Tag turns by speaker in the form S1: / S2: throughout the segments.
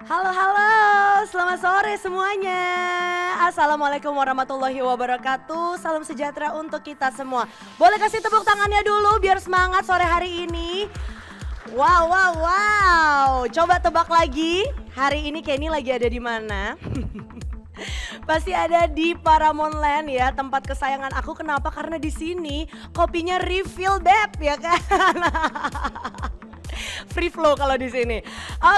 S1: Halo, halo, selamat sore semuanya. Assalamualaikum warahmatullahi wabarakatuh. Salam sejahtera untuk kita semua. Boleh kasih tepuk tangannya dulu biar semangat sore hari ini. Wow, wow, wow. Coba tebak lagi, hari ini Kenny lagi ada di mana? Pasti ada di Paramount Land ya, tempat kesayangan aku. Kenapa? Karena di sini kopinya refill beb ya kan. Free flow kalau di sini.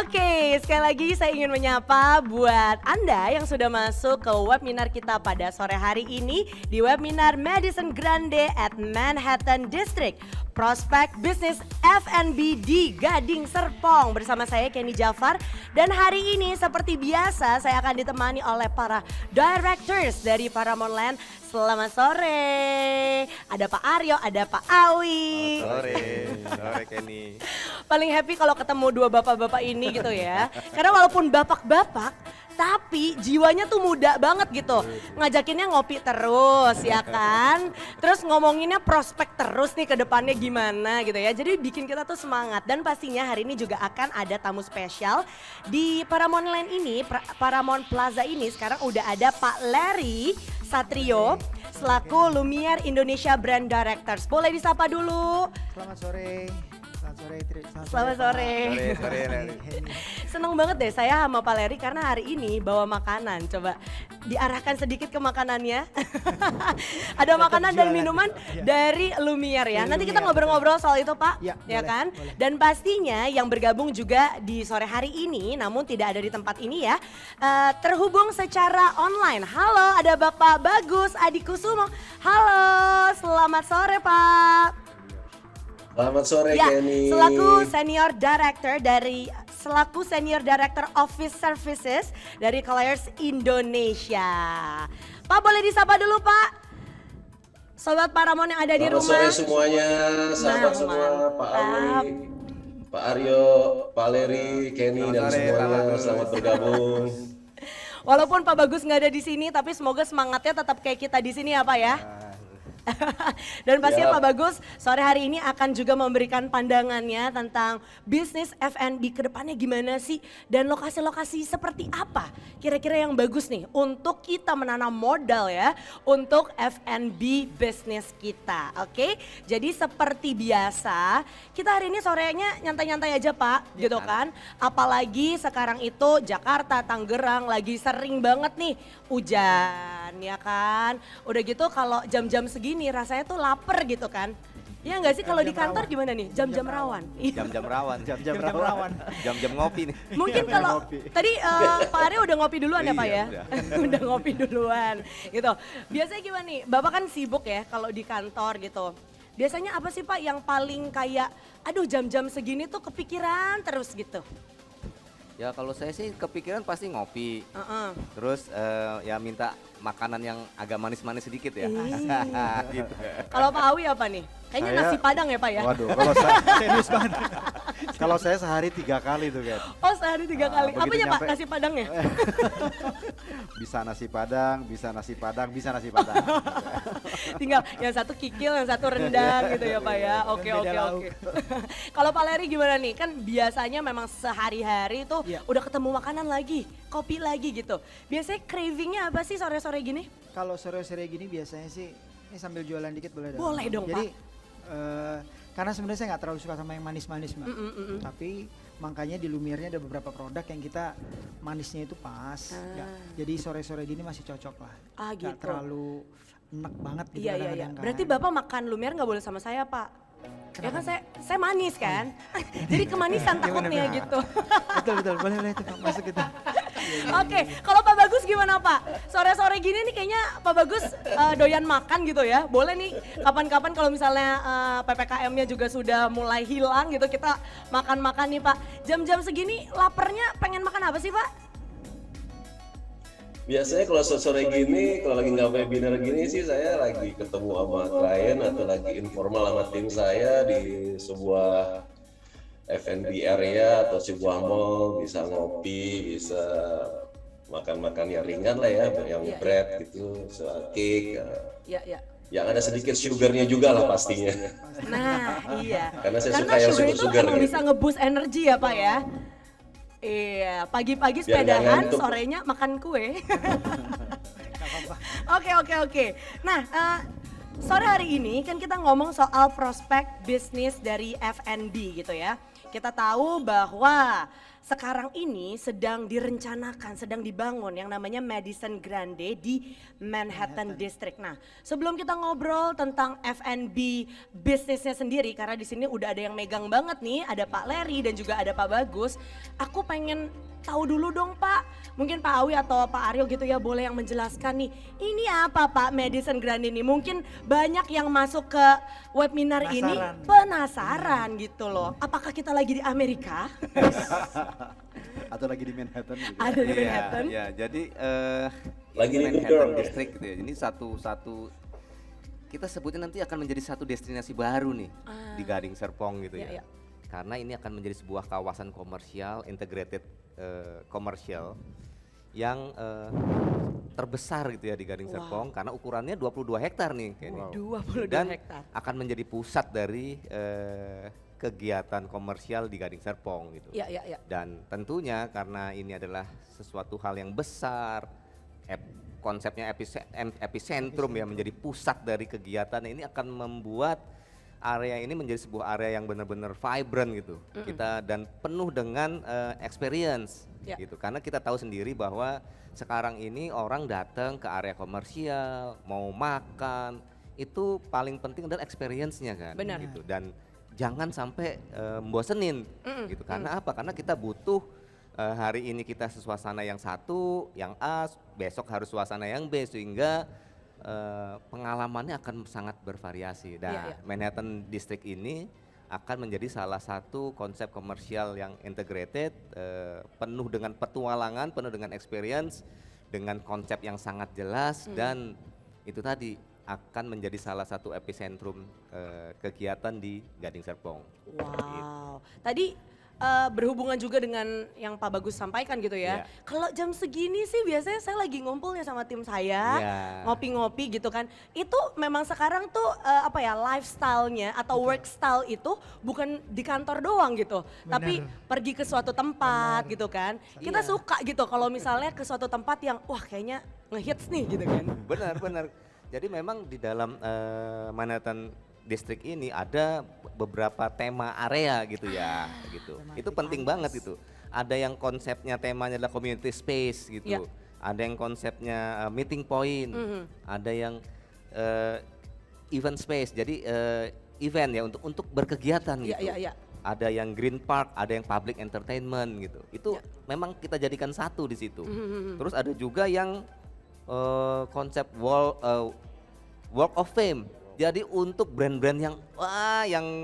S1: Oke, sekali lagi saya ingin menyapa buat Anda yang sudah masuk ke webinar kita pada sore hari ini di webinar Madison Grande at Manhattan District. Prospek bisnis F&B di Gading Serpong bersama saya Kenny Jafar, dan hari ini seperti biasa saya akan ditemani oleh para directors dari Paramount Land. Selamat sore. Ada Pak Aryo, ada Pak Awi.
S2: Sore Kenny.
S1: Paling happy kalau ketemu dua bapak-bapak ini gitu ya. Karena walaupun bapak-bapak tapi jiwanya tuh muda banget gitu. Ngajakinnya ngopi terus ya kan. Terus ngomonginnya prospek terus nih ke depannya gimana gitu ya. Jadi bikin kita tuh semangat. Dan pastinya hari ini juga akan ada tamu spesial di Paramount Land ini, Paramount Plaza ini. Sekarang udah ada Pak Larry Satrio selaku Lumiere Indonesia Brand Directors. Boleh disapa dulu.
S3: Selamat sore.
S1: Selamat sore.
S2: Sore Larry.
S1: Seneng banget deh saya sama Pak Larry karena hari ini bawa makanan. Coba diarahkan sedikit ke makanannya. Ada makanan dan minuman dari Lumiere ya. Nanti kita ngobrol-ngobrol soal itu Pak,
S3: Ya,
S1: ya
S3: boleh,
S1: kan?
S3: boleh.
S1: Dan pastinya yang bergabung juga di sore hari ini, namun tidak ada di tempat ini ya, terhubung secara online. Halo, ada Bapak Bagus Adi Kusumo. Halo, selamat sore Pak.
S4: Selamat sore
S1: Ya,
S4: Kenny.
S1: selaku senior director office services dari Colliers Indonesia. Pak, boleh disapa dulu Pak. Sobat Paramount yang ada di
S4: Selamat
S1: rumah.
S4: sore semuanya, sahabat
S1: Nah,
S4: semua, Pak Awi, Pak Aryo, Pak Leri, Kenny dan
S2: Selamat sore,
S4: semuanya,
S2: Pak Bagus.
S4: selamat bergabung.
S1: Walaupun Pak Bagus nggak ada di sini, tapi semoga semangatnya tetap kayak kita di sini ya Pak ya. Dan pastinya
S4: Siap.
S1: Pak Bagus sore hari ini akan juga memberikan pandangannya tentang bisnis F&B ke depannya gimana sih, dan lokasi-lokasi seperti apa kira-kira yang bagus nih untuk kita menanam modal ya untuk F&B bisnis kita. Oke, jadi seperti biasa kita hari ini sorenya nyantai-nyantai aja Pak, gitu kan. Apalagi sekarang itu Jakarta, Tangerang lagi sering banget nih hujan ya kan. Udah gitu kalau jam-jam segini rasanya tuh lapar gitu kan. Ya enggak sih, kalau di kantor gimana nih? Jam-jam rawan. Iya.
S2: Jam-jam rawan.
S3: Jam-jam rawan.
S2: Jam-jam ngopi nih.
S1: Mungkin kalau tadi Pak Arya udah ngopi duluan ya Pak ya?
S2: Iya,
S1: Udah ngopi duluan gitu. Biasanya gimana nih? Bapak kan sibuk ya kalau di kantor gitu. Biasanya apa sih Pak yang paling kayak aduh jam-jam segini tuh kepikiran terus gitu?
S2: Ya kalau saya sih kepikiran pasti ngopi.
S1: Heeh.
S2: Terus ya minta makanan yang agak manis-manis sedikit ya. Gitu.
S1: Kalau Pak Awi apa nih? Kayaknya
S3: Saya-
S1: nasi Padang ya Pak ya?
S3: Waduh, kalau saya serius banget. Kalau saya sehari 3 kali tuh kan.
S1: Oh sehari 3 kali.
S3: begitu
S1: Apanya Pak?
S3: nyampe-
S1: Nasi Padangnya?
S3: Bisa nasi padang, bisa nasi padang, bisa nasi padang.
S1: Tinggal yang satu kikil, yang satu rendang gitu ya Pak ya. Oke,
S3: Beda
S1: oke,
S3: lauk.
S1: oke. Kalau Pak Leri gimana nih? Kan biasanya memang sehari-hari tuh
S3: Iya.
S1: udah ketemu makanan lagi, kopi lagi gitu. Biasanya cravingnya apa sih sore-sore gini?
S5: Kalau sore-sore gini biasanya sih, ini sambil jualan dikit boleh dong?
S1: Boleh dong,
S5: Jadi, karena sebenarnya saya nggak terlalu suka sama yang manis-manis mbak. Tapi makanya di Lumiere-nya ada beberapa produk yang kita manisnya itu pas. Jadi sore-sore gini masih cocok lah.
S1: Ah,
S5: Nggak
S1: gitu.
S5: terlalu enak banget gitu
S1: Iya, iya, iya.
S5: kadang-kadang kan.
S1: Berarti Bapak makan Lumiere nggak boleh sama saya Pak? Ya kan saya manis kan? Jadi kemanisan takutnya gitu.
S5: Betul, boleh itu Pak, masuk itu.
S1: Oke, kalau Pak Bagus gimana Pak? Sore-sore gini nih kayaknya Pak Bagus doyan makan gitu ya. Boleh nih kapan-kapan kalau misalnya PPKM-nya juga sudah mulai hilang gitu, kita makan-makan nih Pak. Jam-jam segini laparnya pengen makan apa sih Pak?
S4: Biasanya kalau sore gini, kalau lagi nggak webinar gini sih saya lagi ketemu sama klien atau lagi informal sama tim saya di sebuah F&B area atau sebuah mall, bisa ngopi, bisa makan-makan yang ringan lah ya, yang bread gitu, soal cake,
S1: Ya, ya.
S4: yang ada sedikit sugarnya juga lah pastinya.
S1: Nah, iya.
S4: Karena saya
S1: Karena
S4: suka yang
S1: sugar itu
S4: sugar-sugar
S1: emang
S4: gitu.
S1: bisa nge-boost energi ya Pak ya. Iya, pagi-pagi
S4: Biar nggak
S1: sepedahan,
S4: ngantuk.
S1: sorenya makan kue.
S5: Nggak apa-apa.
S1: Oke. Nah, sore hari ini kan kita ngomong soal prospek bisnis dari F&B gitu ya. Kita tahu bahwa sekarang ini sedang direncanakan, sedang dibangun yang namanya Madison Grande di Manhattan District. Nah, sebelum kita ngobrol tentang F&B bisnisnya sendiri, karena di sini udah ada yang megang banget nih, ada Pak Larry dan juga ada Pak Bagus. Aku pengen tahu dulu dong Pak, mungkin Pak Awi atau Pak Aryo gitu ya boleh yang menjelaskan nih, ini apa Pak Madison Grande ini? Mungkin banyak yang masuk ke webinar ini penasaran gitu loh. Apakah kita lagi di Amerika?
S3: Atau lagi di Manhattan gitu.
S1: Ada di Manhattan?
S2: Iya, jadi
S4: Lagi di New
S2: Manhattan
S4: York.
S2: District gitu ya. Ini satu kita sebutnya nanti akan menjadi satu destinasi baru nih di Gading Serpong gitu
S1: Iya,
S2: ya.
S1: iya.
S2: Karena ini akan menjadi sebuah kawasan komersial, integrated komersial yang terbesar gitu ya di Gading
S1: Wow.
S2: Serpong karena ukurannya 22 hektar nih kayaknya.
S1: 22
S2: Dan
S1: hektar.
S2: akan menjadi pusat dari kegiatan komersial di Gading Serpong gitu.
S1: Iya.
S2: Dan tentunya karena ini adalah sesuatu hal yang besar, konsepnya epicentrum ya menjadi pusat dari kegiatan ini akan membuat area ini menjadi sebuah area yang benar-benar vibrant gitu. Kita dan penuh dengan experience
S1: Ya.
S2: gitu. Karena kita tahu sendiri bahwa sekarang ini orang datang ke area komersial, mau makan, itu paling penting adalah experience-nya kan
S1: Benar.
S2: gitu. Dan jangan sampai membosenin gitu. Karena apa? Karena kita butuh hari ini kita suasana yang satu, yang A, besok harus suasana yang B sehingga pengalamannya akan sangat bervariasi. Dan
S1: Iya.
S2: Manhattan District ini akan menjadi salah satu konsep komersial yang integrated, penuh dengan petualangan, penuh dengan experience, dengan konsep yang sangat jelas dan itu tadi akan menjadi salah satu epicentrum kegiatan di Gading Serpong.
S1: Wow. Tadi berhubungan juga dengan yang Pak Bagus sampaikan gitu ya.
S2: Iya.
S1: Kalau jam segini sih biasanya saya lagi ngumpulnya sama tim saya,
S2: Iya.
S1: ngopi-ngopi gitu kan. Itu memang sekarang tuh lifestyle-nya atau work style itu bukan di kantor doang gitu. Tapi pergi ke suatu tempat gitu kan. Kita
S5: Iya.
S1: suka gitu kalau misalnya ke suatu tempat yang wah kayaknya ngehits nih gitu kan.
S2: Benar. Jadi memang di dalam Manhattan District ini ada beberapa tema area gitu ya, gitu. Itu penting banget itu. Ada yang konsepnya temanya adalah community space gitu.
S1: Ya.
S2: Ada yang konsepnya meeting point. Ada yang event space. Jadi event ya untuk berkegiatan gitu.
S1: Iya.
S2: Ada yang green park, ada yang public entertainment gitu. Itu memang kita jadikan satu di situ. Terus ada juga yang konsep Walk of Fame. Jadi untuk brand-brand yang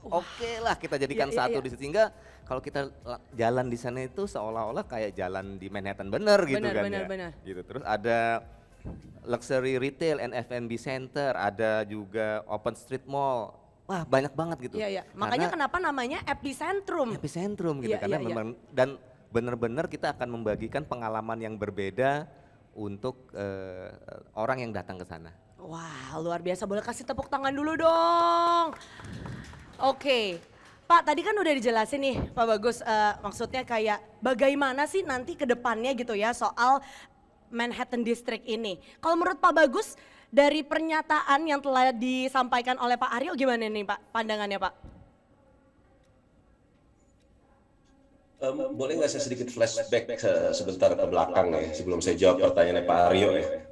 S2: oke lah kita jadikan
S1: Iya.
S2: satu di situ sehingga kalau kita jalan di sana itu seolah-olah kayak jalan di Manhattan bener gitu kan ya.
S1: Benar.
S2: Gitu. Terus ada luxury retail and F&B center, ada juga open street mall. Wah, banyak banget gitu.
S1: Iya. Makanya kenapa namanya epicentrum.
S2: Epicentrum gitu
S1: Iya,
S2: karena
S1: iya.
S2: memang dan benar-benar kita akan membagikan pengalaman yang berbeda untuk orang yang datang ke sana.
S1: Wah, luar biasa. Boleh kasih tepuk tangan dulu dong. Oke. Pak, tadi kan udah dijelasin nih Pak Bagus, maksudnya kayak bagaimana sih nanti ke depannya gitu ya soal Manhattan District ini. Kalau menurut Pak Bagus, dari pernyataan yang telah disampaikan oleh Pak Aryo gimana nih Pak pandangannya Pak?
S4: Boleh nggak saya sedikit flashback sebentar ke belakang ya sebelum saya jawab pertanyaannya Pak Aryo ya.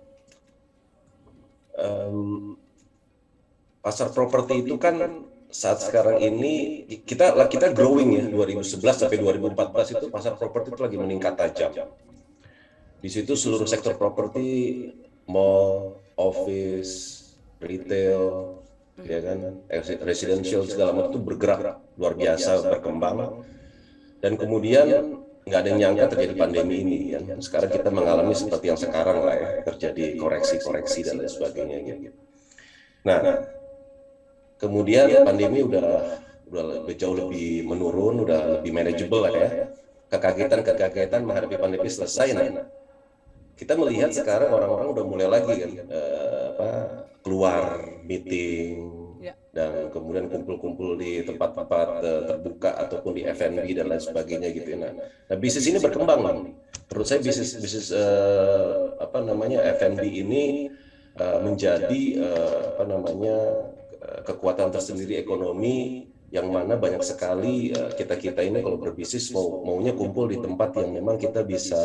S4: Pasar properti itu kan saat sekarang ini kita growing ya 2011 sampai 2014 itu pasar properti itu lagi meningkat tajam. Di situ seluruh sektor properti, mall, office, retail, ya kan, residential segala macam itu bergerak luar biasa berkembang. Dan kemudian nggak ada yang nyangka terjadi pandemi ini ya. Sekarang kita mengalami seperti yang sekarang lah ya, terjadi koreksi-koreksi dan lain sebagainya gitu. Nah, kemudian pandemi udah jauh lebih menurun, udah lebih manageable lah ya. Kekagetan menghadapi pandemi selesai. Nah, kita melihat sekarang orang-orang udah mulai lagi kan keluar meeting,
S1: Ya.
S4: dan kemudian kumpul-kumpul di tempat-tempat terbuka ataupun di F&B dan lain sebagainya gitu ya. Nah, bisnis ini berkembang nih. Menurut saya bisnis apa namanya F&B ini menjadi apa namanya kekuatan tersendiri ekonomi yang mana banyak sekali kita ini kalau berbisnis maunya kumpul di tempat yang memang kita bisa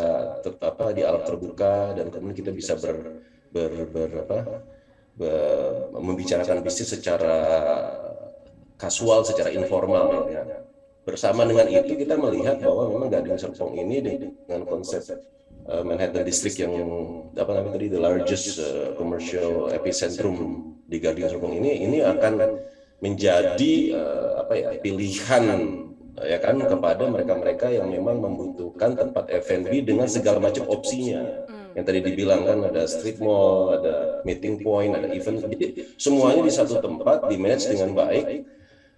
S4: di alam terbuka dan kemudian kita bisa membicarakan bisnis secara kasual, secara informal ya. Bersama dengan itu kita melihat bahwa memang Gading Serpong ini dengan konsep Manhattan District yang apa namanya tadi the largest commercial epicentrum di Gading Serpong ini akan menjadi pilihan ya kan kepada mereka-mereka yang memang membutuhkan tempat F&B dengan segala macam opsinya. Yang tadi dibilang kan ada street mall, ada meeting point, ada event, jadi semuanya di satu tempat di manage dengan baik.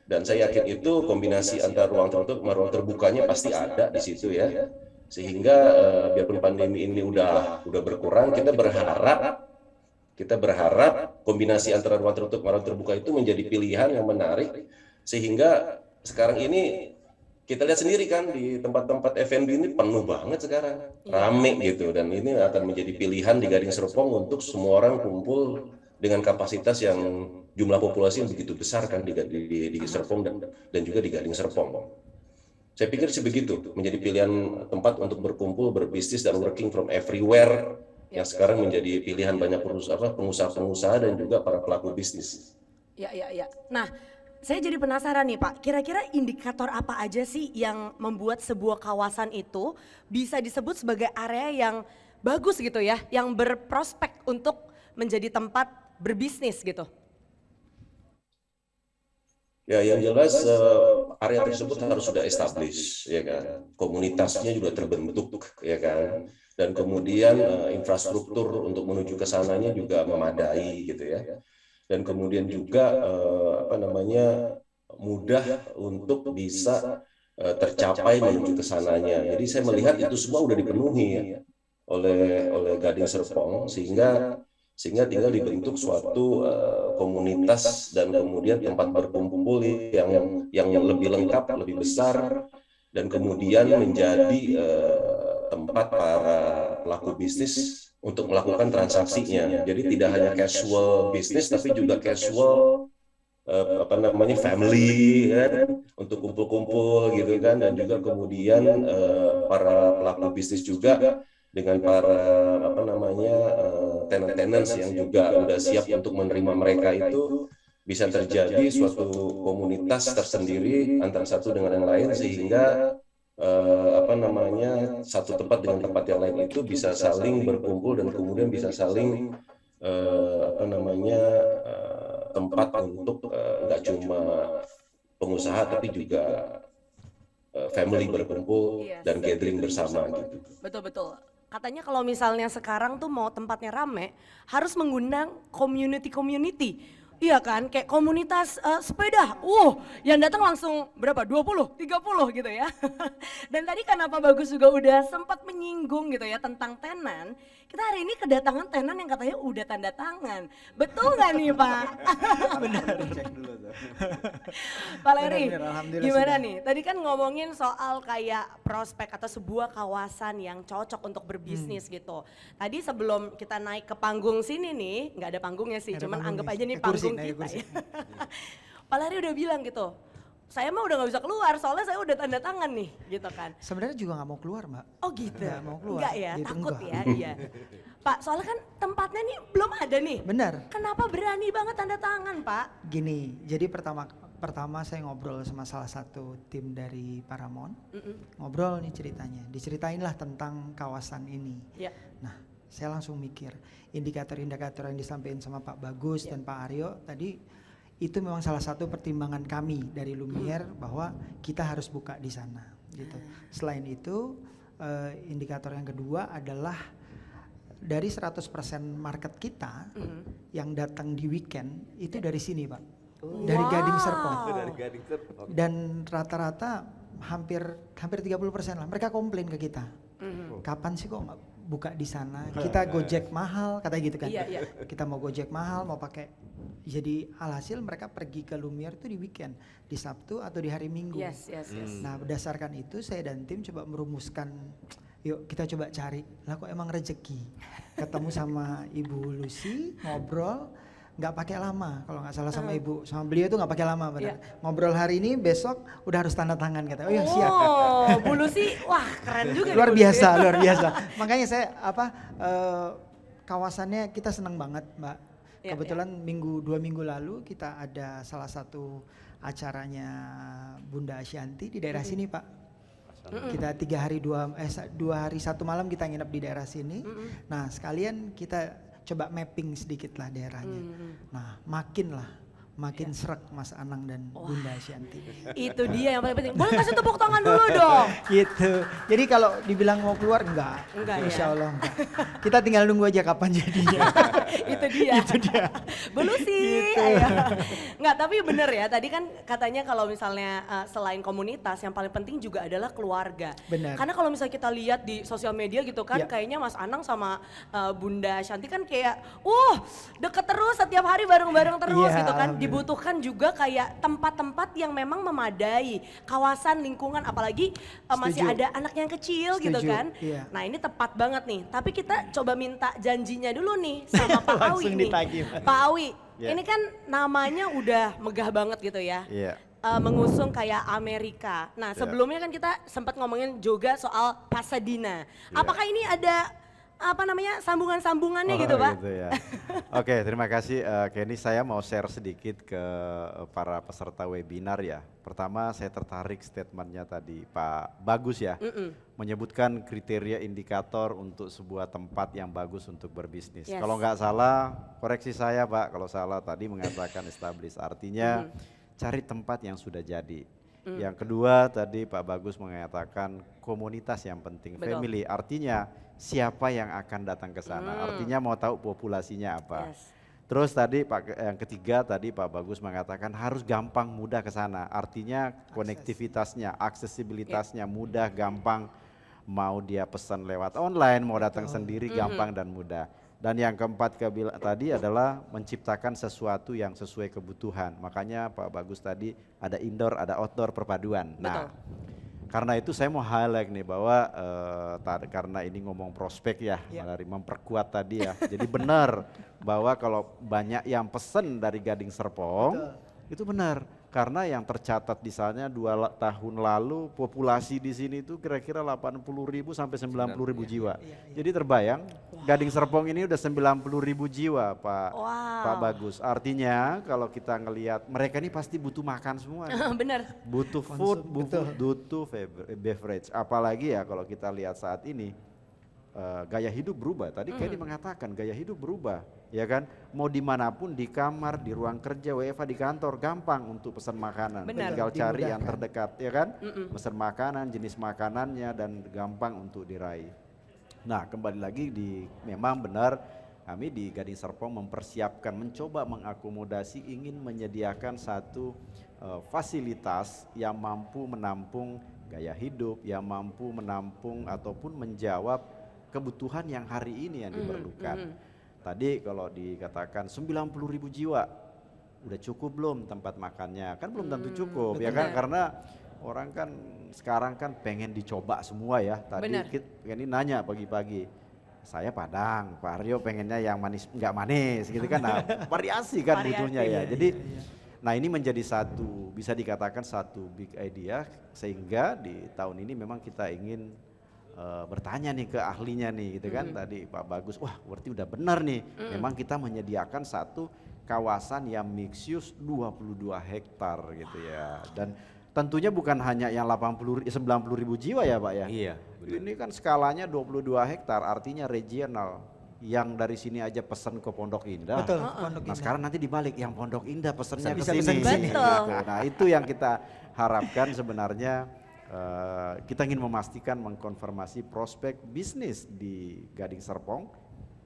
S4: Dan saya yakin itu kombinasi antara ruang tertutup sama ruang terbukanya pasti ada di situ ya. Sehingga biarpun pandemi ini udah berkurang, kita berharap kombinasi antara ruang tertutup dan ruang terbuka itu menjadi pilihan yang menarik sehingga sekarang ini kita lihat sendiri kan di tempat-tempat F&B ini penuh banget sekarang, rame gitu, dan ini akan menjadi pilihan di Gading Serpong untuk semua orang kumpul dengan kapasitas yang jumlah populasi yang begitu besar kan di Serpong dan juga di Gading Serpong. Saya pikir sih begitu, menjadi pilihan tempat untuk berkumpul, berbisnis dan working from everywhere yang sekarang menjadi pilihan banyak pengusaha-pengusaha dan juga para pelaku bisnis.
S1: Ya. Nah, saya jadi penasaran nih Pak, kira-kira indikator apa aja sih yang membuat sebuah kawasan itu bisa disebut sebagai area yang bagus gitu ya, yang berprospek untuk menjadi tempat berbisnis gitu?
S4: Ya, yang jelas area tersebut harus sudah established, ya kan. Komunitasnya juga terbentuk, ya kan. Dan kemudian infrastruktur untuk menuju ke sananya juga memadai, gitu ya. Dan kemudian juga mudah untuk bisa tercapai menuju ke sananya. Jadi saya melihat itu semua udah dipenuhi ya oleh Gading Serpong sehingga tinggal dibentuk suatu komunitas dan kemudian tempat berkumpul yang lebih lengkap, lebih besar dan kemudian menjadi tempat para pelaku bisnis untuk melakukan transaksinya. Jadi tidak hanya casual bisnis tapi juga casual family kan untuk kumpul-kumpul gitu kan, dan juga kemudian para pelaku bisnis juga dengan para tenant-tenants yang juga udah siap untuk menerima mereka itu bisa terjadi suatu komunitas tersendiri antara satu dengan yang lain sehingga satu tempat dengan tempat yang lain itu bisa saling berkumpul dan kemudian bisa saling tempat untuk nggak cuma pengusaha tapi juga family berkumpul dan gathering bersama gitu.
S1: Betul. Katanya kalau misalnya sekarang tuh mau tempatnya rame harus mengundang community. Iya kan, kayak komunitas sepeda, yang datang langsung berapa, 20, 30 gitu ya. Dan tadi kenapa Bagus juga udah sempat menyinggung gitu ya tentang tenan, kita hari ini kedatangan tenan yang katanya udah tanda tangan. Betul nggak nih Pak?
S3: Benar. Cek dulu tuh.
S1: Pak Leri,
S5: Alhamdulillah
S1: gimana
S5: sudah.
S1: nih? Tadi kan ngomongin soal kayak prospek atau sebuah kawasan yang cocok untuk berbisnis gitu. Tadi sebelum kita naik ke panggung sini nih, nggak ada panggungnya sih,
S5: Nggak ada
S1: cuman
S5: panggungnya.
S1: anggap aja nih
S5: Kursi,
S1: panggung
S5: naik
S1: kita
S5: kursi.
S1: ya. Pak Leri udah bilang gitu, saya mah udah nggak bisa keluar soalnya saya udah tanda tangan nih gitu kan.
S5: Sebenarnya juga nggak mau keluar Mbak.
S1: Oh gitu?
S5: Nggak mau keluar.
S1: Enggak ya,
S5: Gitu,
S1: takut
S5: enggak.
S1: ya, iya. Pak, soalnya kan tempatnya nih belum ada nih.
S5: Benar.
S1: Kenapa berani banget tanda tangan Pak?
S5: Gini, jadi pertama saya ngobrol sama salah satu tim dari Paramount. Ngobrol nih ceritanya, diceritainlah tentang kawasan ini.
S1: Ya.
S5: Nah, saya langsung mikir indikator-indikator yang disampaikan sama Pak Bagus dan Pak Aryo tadi itu memang salah satu pertimbangan kami dari Lumiere bahwa kita harus buka di sana gitu. Selain itu indikator yang kedua adalah dari 100% market kita yang datang di weekend itu dari sini Pak. Dari Gading Serpong.
S2: Dari Gading Serpong.
S5: Dan rata-rata hampir 30% lah mereka komplain ke kita. Kapan sih kok nggak buka di sana? Kita Gojek mahal katanya gitu kan.
S1: Iya.
S5: Kita mau Gojek mahal, mau pakai Jadi alhasil mereka pergi ke Lumiere itu di weekend, di Sabtu atau di hari Minggu.
S1: Yes, yes, yes.
S5: Nah berdasarkan itu saya dan tim coba merumuskan, yuk kita coba cari, lah kok emang rezeki. Ketemu sama Ibu Lucy, ngobrol, nggak pakai lama kalau nggak salah sama Ibu, sama beliau itu nggak pakai lama benar. Ngobrol hari ini, besok udah harus tanda tangan kata. Oh ya siap.
S1: Oh, Bu Lucy, wah keren juga. nih
S5: Luar
S1: Bu Lucy.
S5: biasa, luar biasa. Makanya saya kawasannya kita senang banget Mbak.
S1: Ya,
S5: Kebetulan 2 minggu lalu kita ada salah satu acaranya Bunda Asyanti di daerah sini Pak. Kita 2 hari 1 malam kita nginep di daerah sini. Nah sekalian kita coba mapping sedikit lah daerahnya. Nah makin serak Mas Anang dan Bunda Asyanti.
S1: Itu dia yang paling penting. Boleh kasih tepuk tangan dulu dong.
S5: Gitu. Jadi kalau dibilang mau keluar enggak
S1: ya.
S5: Insya Allah enggak. Kita tinggal nunggu aja kapan jadinya.
S1: Itu dia.
S5: Itu dia.
S1: Belum sih. Ayo. Nggak, tapi bener ya. Tadi kan katanya kalau misalnya selain komunitas yang paling penting juga adalah keluarga.
S5: Benar.
S1: Karena kalau misalnya kita lihat di sosial media gitu kan,
S5: Ya.
S1: kayaknya Mas Anang sama Bunda Shanti kan kayak, deket terus setiap hari bareng-bareng terus
S5: Iya,
S1: gitu kan.
S5: alhamdulillah.
S1: Dibutuhkan juga kayak tempat-tempat yang memang memadai, kawasan, lingkungan, apalagi masih
S5: Setuju.
S1: ada anak yang kecil gitu
S5: Setuju,
S1: kan.
S5: iya.
S1: Nah ini tepat banget nih. Tapi kita coba minta janjinya dulu nih sama Pak Awi
S5: Langsung
S1: nih.
S5: ditagih, Pak.
S1: Pak Awi,
S3: Ya.
S1: ini kan namanya udah megah banget gitu ya.
S3: Iya.
S1: Mengusung kayak Amerika. Nah sebelumnya kan kita sempat ngomongin juga soal Pasadena.
S3: Iya.
S1: Apakah ini ada sambungan-sambungannya gitu Pak?
S3: Gitu ya. Oke, terima kasih Kenny. Saya mau share sedikit ke para peserta webinar ya. Pertama saya tertarik statementnya tadi Pak Bagus ya. Menyebutkan kriteria indikator untuk sebuah tempat yang bagus untuk berbisnis.
S1: Yes.
S3: Kalau nggak salah, koreksi saya Pak, kalau salah tadi mengatakan established. Artinya cari tempat yang sudah jadi. Yang kedua tadi Pak Bagus mengatakan komunitas yang penting,
S1: Betul.
S3: family. Artinya siapa yang akan datang ke sana. Artinya mau tahu populasinya apa.
S1: Yes.
S3: Terus tadi yang ketiga tadi Pak Bagus mengatakan harus gampang mudah ke sana. Artinya konektivitasnya, aksesibilitasnya mudah, gampang. Mau dia pesan lewat online, mau datang sendiri gampang dan mudah. Dan yang keempat tadi adalah menciptakan sesuatu yang sesuai kebutuhan. Makanya Pak Bagus tadi ada indoor, ada outdoor perpaduan. Nah, karena itu saya mau highlight nih bahwa karena ini ngomong prospek ya, dari memperkuat tadi ya. Jadi benar bahwa kalau banyak yang pesen dari Gading Serpong, itu benar. Karena yang tercatat di sana 2 tahun lalu populasi di sini itu kira-kira 80.000 sampai 90.000 jiwa. Jadi terbayang Gading Serpong ini udah 90.000 jiwa Pak Bagus. Artinya kalau kita ngelihat mereka ini pasti butuh makan semua.
S1: Bener.
S3: Butuh food, butuh beverage. Apalagi ya kalau kita lihat saat ini gaya hidup berubah. Tadi Kenny mengatakan gaya hidup berubah, ya kan? Mau dimanapun, di kamar, di ruang kerja, WFH, di kantor, gampang untuk pesan makanan.
S1: Benar.
S3: Tinggal cari yang
S5: Dimudahkan.
S3: terdekat, ya kan? Pesan makanan, jenis makanannya dan gampang untuk diraih. Nah, kembali lagi memang benar kami di Gading Serpong mempersiapkan, mencoba mengakomodasi, ingin menyediakan satu fasilitas yang mampu menampung gaya hidup, yang mampu menampung ataupun menjawab kebutuhan yang hari ini yang diperlukan. Tadi kalau dikatakan 90.000 jiwa, udah cukup belum tempat makannya? Kan belum tentu cukup, ya kan? Karena orang kan sekarang kan pengen dicoba semua ya. Tadi ini nanya pagi-pagi, saya Padang, Pak Aryo pengennya yang manis, nggak manis gitu kan. Nah, variasi kan butuhnya ya. Jadi, nah ini menjadi bisa dikatakan satu big idea sehingga di tahun ini memang kita ingin bertanya nih ke ahlinya nih gitu kan. Tadi Pak Bagus, wah berarti udah benar nih. Memang kita menyediakan satu kawasan yang mixed use 22 hektar gitu ya. Dan tentunya bukan hanya yang 90.000 jiwa ya Pak ya.
S2: Iya.
S3: Ini kan skalanya 22 hektar, artinya regional. Yang dari sini aja pesan ke Pondok Indah.
S5: Betul, Pondok
S3: Nah
S5: Indah.
S3: sekarang nanti dibalik, yang Pondok Indah pesannya ke
S5: Bisa
S3: sini.
S5: pesan ke sini.
S1: Betul.
S3: Nah itu yang kita harapkan sebenarnya. Kita ingin memastikan mengkonfirmasi prospek bisnis di Gading Serpong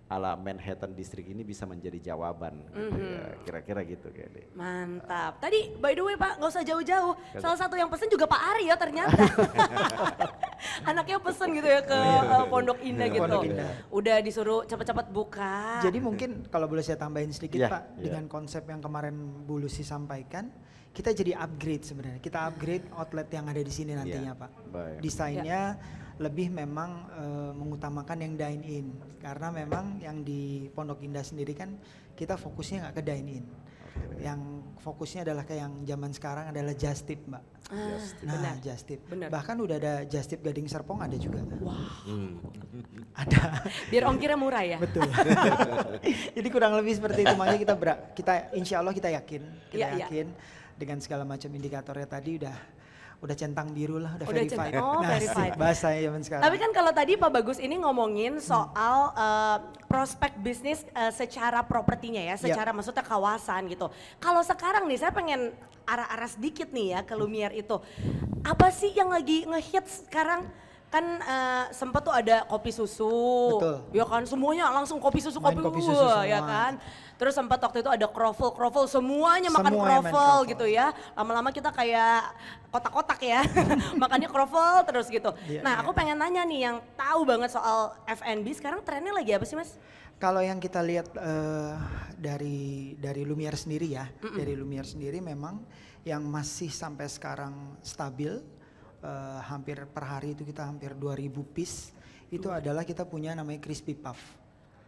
S3: ala Manhattan District ini bisa menjadi jawaban gitu ya, kira-kira gitu kayaknya.
S1: Mantap. Tadi by the way Pak, nggak usah jauh-jauh. Salah satu yang pesen juga Pak Aryo ternyata. Anaknya pesen gitu ya ke Pondok Indah gitu.
S5: Pondok Indah.
S1: Udah disuruh cepet-cepet buka.
S5: Jadi mungkin kalau boleh saya tambahin sedikit
S3: Iya,
S5: Pak,
S3: iya.
S5: dengan konsep yang kemarin Bu Lucy sampaikan, kita jadi upgrade sebenarnya. Kita upgrade outlet yang ada di sini nantinya Pak.
S3: Baik.
S5: Desainnya lebih memang mengutamakan yang dine in, karena memang yang di Pondok Indah sendiri kan kita fokusnya nggak ke dine in. Yang fokusnya adalah kayak yang zaman sekarang adalah just tip Mbak. Nah,
S1: benar.
S5: just tip.
S1: Benar.
S5: Bahkan udah ada just tip Gading Serpong ada juga.
S2: Hmm.
S5: Ada.
S1: Biar ongkirnya murah ya.
S5: Betul. Jadi kurang lebih seperti itu, makanya kita insya Allah kita yakin,
S1: Iya, iya.
S5: yakin dengan segala macam indikatornya tadi udah centang biru lah, udah
S1: Udah
S5: verified.
S1: centang- oh,
S5: Nah,
S1: verified.
S5: bahasanya zaman sekarang.
S1: Tapi kan kalau tadi Pak Bagus ini ngomongin soal prospek bisnis secara propertinya ya, secara maksudnya kawasan gitu. Kalau sekarang nih saya pengen arah-arah sedikit nih ya ke Lumiere itu. Apa sih yang lagi ngehits sekarang? Kan sempat tuh ada kopi susu,
S5: Betul.
S1: ya kan semuanya langsung kopi susu,
S5: Main kopi susu
S1: ya
S5: semua.
S1: kan. Terus sempat waktu itu ada kroffel semuanya makan
S5: Semuanya main
S1: kroffel
S5: kroffel.
S1: gitu ya. Lama-lama kita kayak kotak-kotak ya, makannya kroffel terus gitu.
S5: Iya,
S1: Nah
S5: iya.
S1: aku pengen nanya nih yang tahu banget soal F&B sekarang trennya lagi apa sih Mas?
S5: Kalau yang kita lihat dari Lumiere sendiri ya, dari Lumiere sendiri memang yang masih sampai sekarang stabil, hampir per hari itu kita hampir 2000 piece, itu adalah kita punya namanya crispy puff.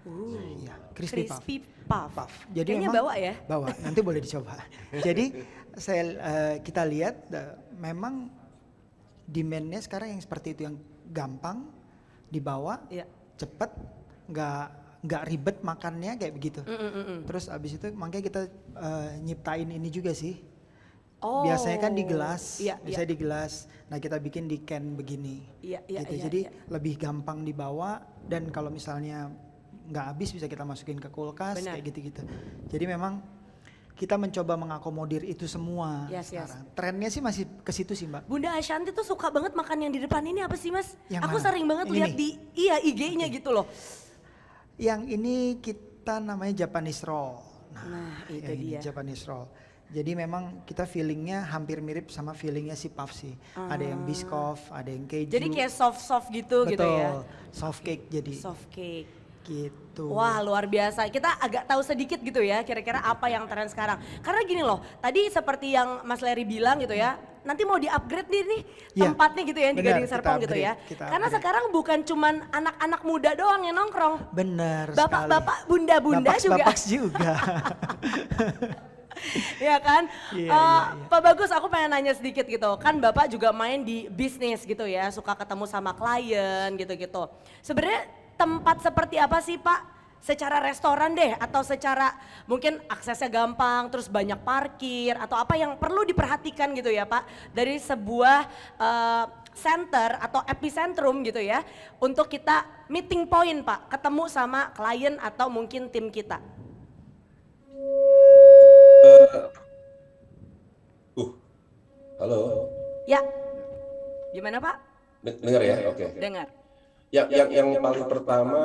S5: Iya, crispy puff.
S1: Crispy puff.
S5: Puff. Jadi
S1: Kayaknya
S5: memang
S1: bawa ya?
S5: Bawa, nanti boleh dicoba. Jadi kita lihat memang demand-nya sekarang yang seperti itu, yang gampang dibawa,
S1: Iya.
S5: cepet, nggak ribet makannya kayak begitu. Terus abis itu makanya kita nyiptain ini juga sih.
S1: Oh.
S5: Biasanya kan di gelas,
S1: Iya,
S5: biasanya di gelas. Nah kita bikin di can begini.
S1: Iya, iya,
S5: gitu.
S1: iya,
S5: Jadi
S1: iya.
S5: lebih gampang dibawa, dan kalau misalnya nggak habis bisa kita masukin ke kulkas
S1: Benar.
S5: kayak gitu-gitu. Jadi memang kita mencoba mengakomodir itu semua
S1: Yes, yes.
S5: sekarang. Trennya sih masih ke situ sih Mbak.
S1: Bunda Ashanti tuh suka banget makan yang di depan ini apa sih Mas?
S5: Yang
S1: Aku
S5: mana?
S1: sering banget
S5: Ini
S1: lihat
S5: nih?
S1: di IG-nya gitu loh.
S5: Yang ini kita namanya Japanese roll.
S1: Nah, itu
S5: yang ini
S1: dia.
S5: Japanese roll. Jadi memang kita feelingnya hampir mirip sama feelingnya si puff sih. Ada yang biscoff, ada yang keju.
S1: Jadi kayak soft-soft gitu
S5: betul,
S1: gitu ya.
S5: soft cake jadi.
S1: Soft cake.
S5: Gitu.
S1: Wah luar biasa, kita agak tahu sedikit gitu ya kira-kira apa yang tren sekarang. Karena gini loh, tadi seperti yang Mas Larry bilang gitu ya, nanti mau di-upgrade nih
S5: Iya,
S1: tempatnya gitu ya di
S5: benar,
S1: Gading
S5: kita
S1: Serpong gitu ya.
S5: upgrade, kita
S1: Karena
S5: upgrade.
S1: sekarang bukan cuman anak-anak muda doang yang nongkrong.
S5: Benar
S1: Bapak-bapak,
S5: sekali.
S1: bunda-bunda juga.
S5: Bapak juga.
S1: Ya kan?
S5: Iya, iya.
S1: Pak Bagus, aku pengen nanya sedikit gitu. Kan Bapak juga main di bisnis gitu ya, suka ketemu sama klien gitu-gitu. Sebenarnya tempat seperti apa sih Pak? Secara restoran deh, atau secara mungkin aksesnya gampang, terus banyak parkir, atau apa yang perlu diperhatikan gitu ya Pak, dari sebuah center atau epicentrum gitu ya, untuk kita meeting point Pak, ketemu sama klien atau mungkin tim kita.
S4: Halo,
S1: Ya, gimana Pak?
S4: dengar ya? Oke.
S1: Dengar.
S4: Yang paling pertama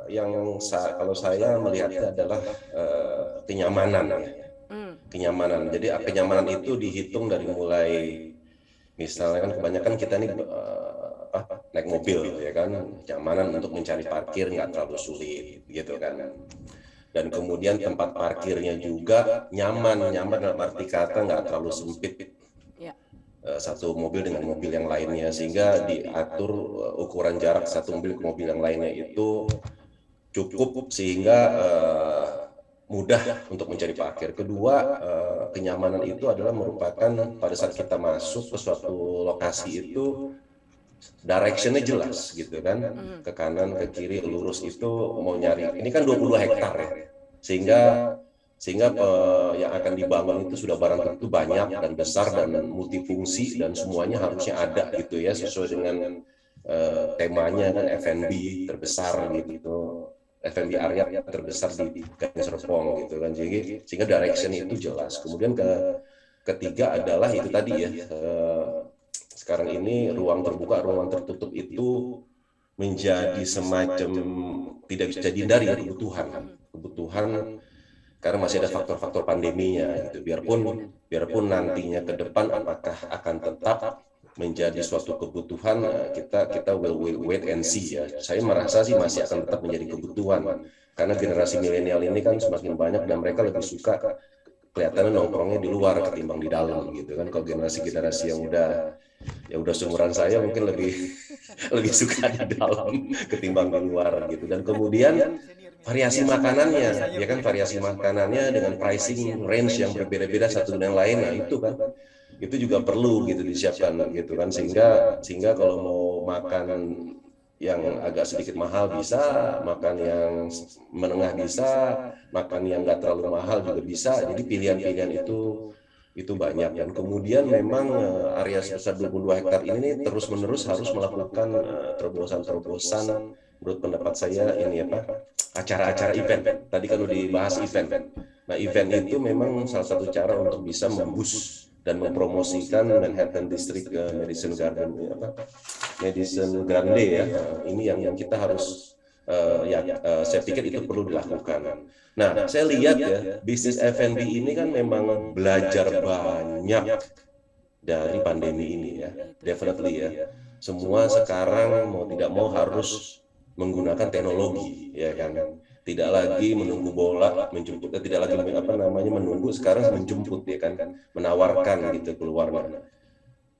S4: kalau saya melihatnya adalah kenyamanan ya. Kenyamanan. Jadi kenyamanan itu dihitung dari mulai misalnya kan kebanyakan kita nih naik mobil ya kan, kenyamanan untuk mencari parkir nggak terlalu sulit gitu kan. Dan kemudian tempat parkirnya juga nyaman dalam arti kata nggak terlalu sempit.
S1: Ya.
S4: Satu mobil dengan mobil yang lainnya, sehingga diatur ukuran jarak satu mobil ke mobil yang lainnya itu cukup sehingga mudah untuk mencari parkir. Kedua, kenyamanan itu adalah merupakan pada saat kita masuk ke suatu lokasi itu directionnya jelas gitu kan, ke kanan ke kiri lurus itu mau nyari. Ini kan 22 hektar ya, sehingga yang akan dibangun itu sudah barang tentu banyak dan besar dan multifungsi dan semuanya harusnya ada gitu ya, sesuai dengan temanya kan F&B terbesar gitu, F&B area terbesar di Gading Serpong gitu kan, sehingga direction itu jelas. Kemudian ketiga adalah itu tadi ya, sekarang ini ruang terbuka ruang tertutup itu menjadi semacam tidak bisa dihindari ya kebutuhan karena masih ada faktor-faktor pandeminya gitu. Biarpun nantinya ke depan apakah akan tetap menjadi suatu kebutuhan, kita will wait and see ya. Saya merasa sih masih akan tetap menjadi kebutuhan karena generasi milenial ini kan semakin banyak dan mereka lebih suka kelihatannya nongkrongnya di luar ketimbang di dalam gitu kan. Kalau generasi yang udah seumuran saya mungkin lebih suka di dalam ketimbang di luar gitu. Dan kemudian variasi makanannya, ya kan, variasi makanannya dengan pricing range yang berbeda-beda satu dengan lain, nah itu kan, itu juga perlu gitu disiapkan gitu kan, sehingga kalau mau makan yang agak sedikit mahal bisa, makan yang menengah bisa, makan yang nggak terlalu mahal juga bisa, jadi pilihan-pilihan itu banyak. Dan kemudian memang area sebesar 22 hektar ini terus-menerus harus melakukan terobosan-terobosan. Menurut pendapat saya ini apa, acara-acara event. Tadi kan udah dibahas event. Nah, event itu memang salah satu cara untuk bisa memboost dan mempromosikan Manhattan District Madison Grande ya. Ini yang kita harus saya pikir itu perlu dilakukan. Nah, saya lihat ya, bisnis F&B ini kan memang belajar banyak dari pandemi ini ya, definitely ya. Semua sekarang mau tidak mau harus menggunakan teknologi, ya kan. Tidak lagi menunggu bola, menjemput, tidak lagi menunggu, sekarang menjemput ya kan, menawarkan gitu keluarnya.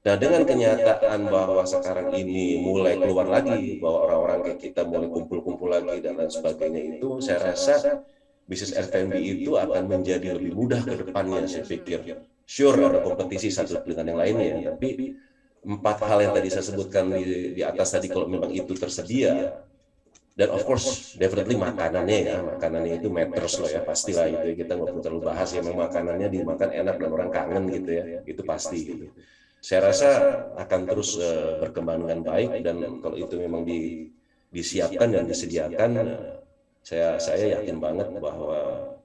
S4: Nah, dengan kenyataan bahwa sekarang ini mulai keluar lagi, bahwa orang-orang kayak kita mulai kumpul-kumpul lagi dan lain sebagainya itu, saya rasa bisnis F&B itu akan menjadi lebih mudah ke depannya, saya pikir. Sure, ada kompetisi satu dengan yang lainnya, tapi 4 hal yang tadi saya sebutkan di atas tadi, kalau memang itu tersedia, dan of course, definitely makanannya itu matters loh ya, pastilah itu kita nggak perlu terlalu bahas ya, memang makanannya dimakan enak dan orang kangen gitu ya, itu pasti gitu. Saya rasa akan terus berkembang dengan baik, dan kalau itu memang disiapkan dan disediakan, saya yakin banget bahwa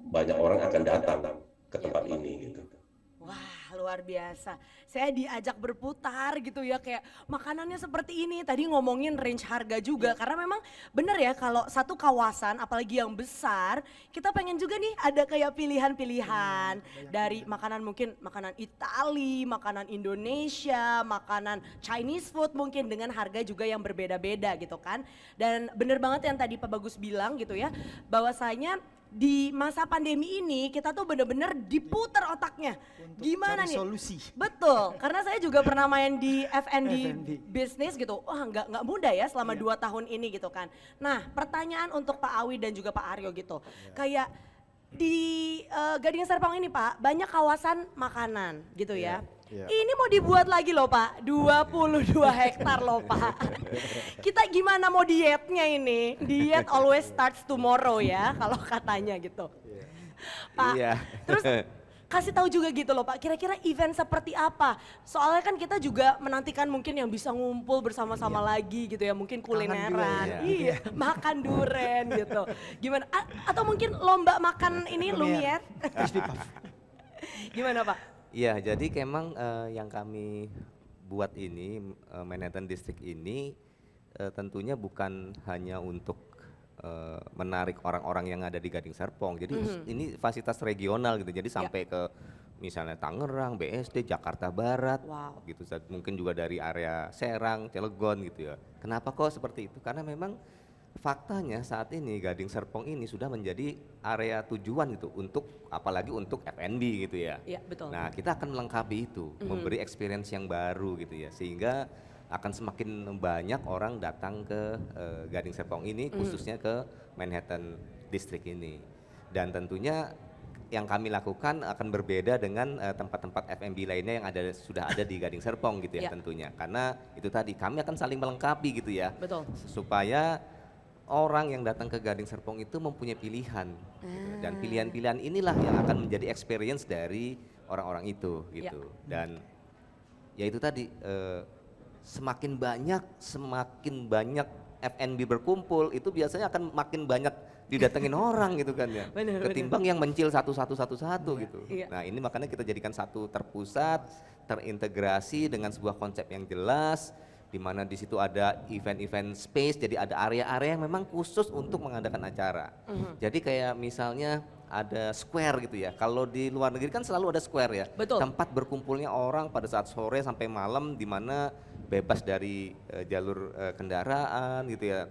S4: banyak orang akan datang ke tempat ini gitu.
S1: Wah, luar biasa. Saya diajak berputar gitu ya, kayak makanannya seperti ini. Tadi ngomongin range harga juga, karena memang bener ya kalau satu kawasan apalagi yang besar, kita pengen juga nih ada kayak pilihan-pilihan dari makanan, mungkin makanan Itali, makanan Indonesia, makanan Chinese food mungkin dengan harga juga yang berbeda-beda gitu kan. Dan bener banget yang tadi Pak Bagus bilang gitu ya, bahwasanya di masa pandemi ini kita tuh bener-bener diputar otaknya.
S5: Untuk
S1: Gimana
S5: cari
S1: nih?
S5: solusi.
S1: Betul, karena saya juga pernah main di F&B
S5: F&B.
S1: bisnis gitu. Wah, nggak mudah ya selama 2 tahun ini gitu kan. Nah, pertanyaan untuk Pak Awi dan juga Pak Aryo gitu. Kayak di Gading Serpong ini Pak, banyak kawasan makanan gitu ya. Ini mau dibuat lagi loh Pak, 22 hektar loh Pak. Kita gimana mau dietnya ini? Diet always starts tomorrow ya, kalau katanya gitu. Pak,
S2: Iya.
S1: terus kasih tahu juga gitu loh Pak, kira-kira event seperti apa? Soalnya kan kita juga menantikan mungkin yang bisa ngumpul bersama-sama lagi gitu ya, mungkin kulineran.
S2: duren,
S1: Iya, makan duren gitu. Gimana? Atau mungkin lomba makan ini Lumiere?
S5: Crispy puff.
S1: Gimana Pak?
S2: Iya, jadi memang yang kami buat ini, Manhattan District ini tentunya bukan hanya untuk menarik orang-orang yang ada di Gading Serpong. Jadi ini fasilitas regional gitu. Jadi sampai ke misalnya Tangerang, BSD, Jakarta Barat,
S1: Wow.
S2: gitu. Mungkin juga dari area Serang, Cilegon gitu ya. Kenapa kok seperti itu? Karena memang faktanya saat ini Gading Serpong ini sudah menjadi area tujuan gitu, untuk apalagi untuk F&B gitu ya.
S1: Iya, betul.
S2: Nah, kita akan melengkapi itu, memberi experience yang baru gitu ya, sehingga akan semakin banyak orang datang ke Gading Serpong ini, khususnya ke Manhattan District ini. Dan tentunya yang kami lakukan akan berbeda dengan tempat-tempat F&B lainnya yang sudah ada di Gading Serpong gitu ya,
S1: Ya.
S2: tentunya. Karena itu tadi kami akan saling melengkapi gitu ya,
S1: Betul.
S2: supaya orang yang datang ke Gading Serpong itu mempunyai pilihan gitu. Dan pilihan-pilihan inilah yang akan menjadi experience dari orang-orang itu gitu. Dan ya itu tadi, semakin banyak F&B berkumpul, itu biasanya akan makin banyak didatengin orang gitu kan ya.
S1: Bener.
S2: Ketimbang yang mencil satu-satu gitu.
S1: Iya.
S2: Nah, ini makanya kita jadikan satu terpusat, terintegrasi dengan sebuah konsep yang jelas, di mana di situ ada event-event space, jadi ada area-area yang memang khusus untuk mengadakan acara. Jadi kayak misalnya ada square gitu ya. Kalau di luar negeri kan selalu ada square ya.
S1: Betul.
S2: Tempat berkumpulnya orang pada saat sore sampai malam, di mana bebas dari jalur kendaraan gitu ya.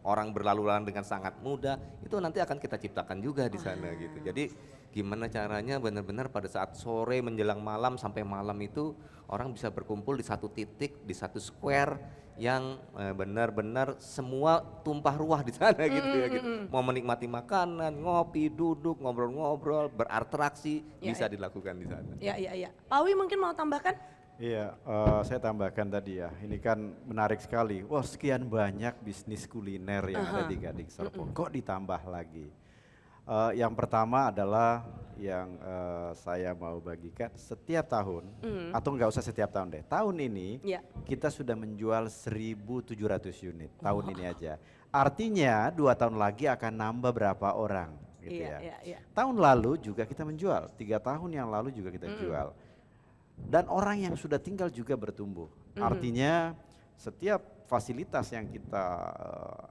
S2: Orang berlalu lalang dengan sangat mudah. Itu nanti akan kita ciptakan juga di sana gitu. Jadi gimana caranya benar-benar pada saat sore menjelang malam sampai malam itu orang bisa berkumpul di satu titik, di satu square yang benar-benar semua tumpah ruah di sana gitu ya gitu. Mau menikmati makanan, ngopi, duduk, ngobrol-ngobrol, beratraksi
S1: Ya,
S2: bisa dilakukan di sana.
S1: Iya. Pak Wi mungkin mau tambahkan?
S3: Iya, saya tambahkan tadi ya, ini kan menarik sekali. Wah, sekian banyak bisnis kuliner yang ada di Gading Serpong. Kok ditambah lagi? Yang pertama adalah yang saya mau bagikan setiap tahun, atau nggak usah setiap tahun deh. Tahun ini
S1: Iya.
S3: kita sudah menjual 1.700 unit tahun ini aja. Artinya 2 tahun lagi akan nambah berapa orang, gitu ya.
S1: Iya.
S3: Tahun lalu juga kita menjual, 3 tahun yang lalu juga kita jual. Dan orang yang sudah tinggal juga bertumbuh. Artinya setiap fasilitas yang kita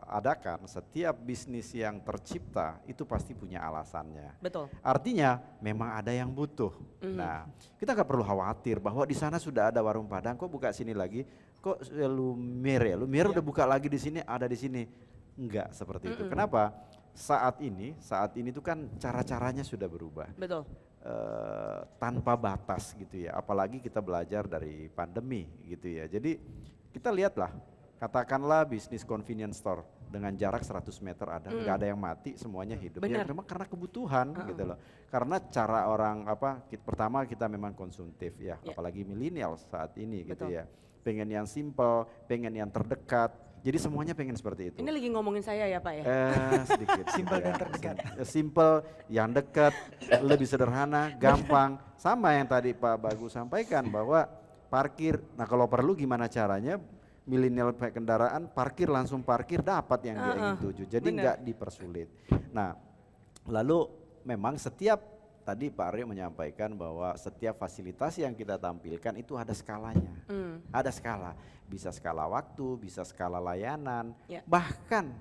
S3: adakan, setiap bisnis yang tercipta itu pasti punya alasannya.
S1: Betul.
S3: Artinya memang ada yang butuh. Nah, kita nggak perlu khawatir bahwa di sana sudah ada warung Padang, kok buka sini lagi, kok Lumiere Lumiere udah buka lagi di sini, ada di sini. Enggak seperti itu. Kenapa? Saat ini itu kan cara-caranya sudah berubah.
S1: Betul.
S3: Tanpa batas gitu ya, apalagi kita belajar dari pandemi gitu ya. Jadi kita lihatlah, katakanlah bisnis convenience store dengan jarak 100 meter ada, nggak ada yang mati, semuanya hidup.
S1: Benar.
S3: Ya memang karena kebutuhan gitu loh. Karena cara orang pertama kita memang konsumtif ya, apalagi milenial saat ini gitu
S1: Betul.
S3: ya. Pengen yang simple, pengen yang terdekat. Jadi semuanya pengen seperti itu.
S1: Ini lagi ngomongin saya ya Pak ya?
S3: Sedikit.
S5: Simple
S3: gitu
S5: dan
S3: ya.
S5: terdekat.
S3: Simple, yang dekat, lebih sederhana, gampang. Sama yang tadi Pak Bagus sampaikan bahwa parkir, nah kalau perlu gimana caranya milenial pakai kendaraan, parkir langsung parkir dapat yang dia ingin tuju. Jadi
S1: bener.
S3: nggak dipersulit. Nah, lalu memang setiap tadi Pak Aryo menyampaikan bahwa setiap fasilitas yang kita tampilkan itu ada skalanya. Ada skala, bisa skala waktu, bisa skala layanan,
S1: Ya.
S3: bahkan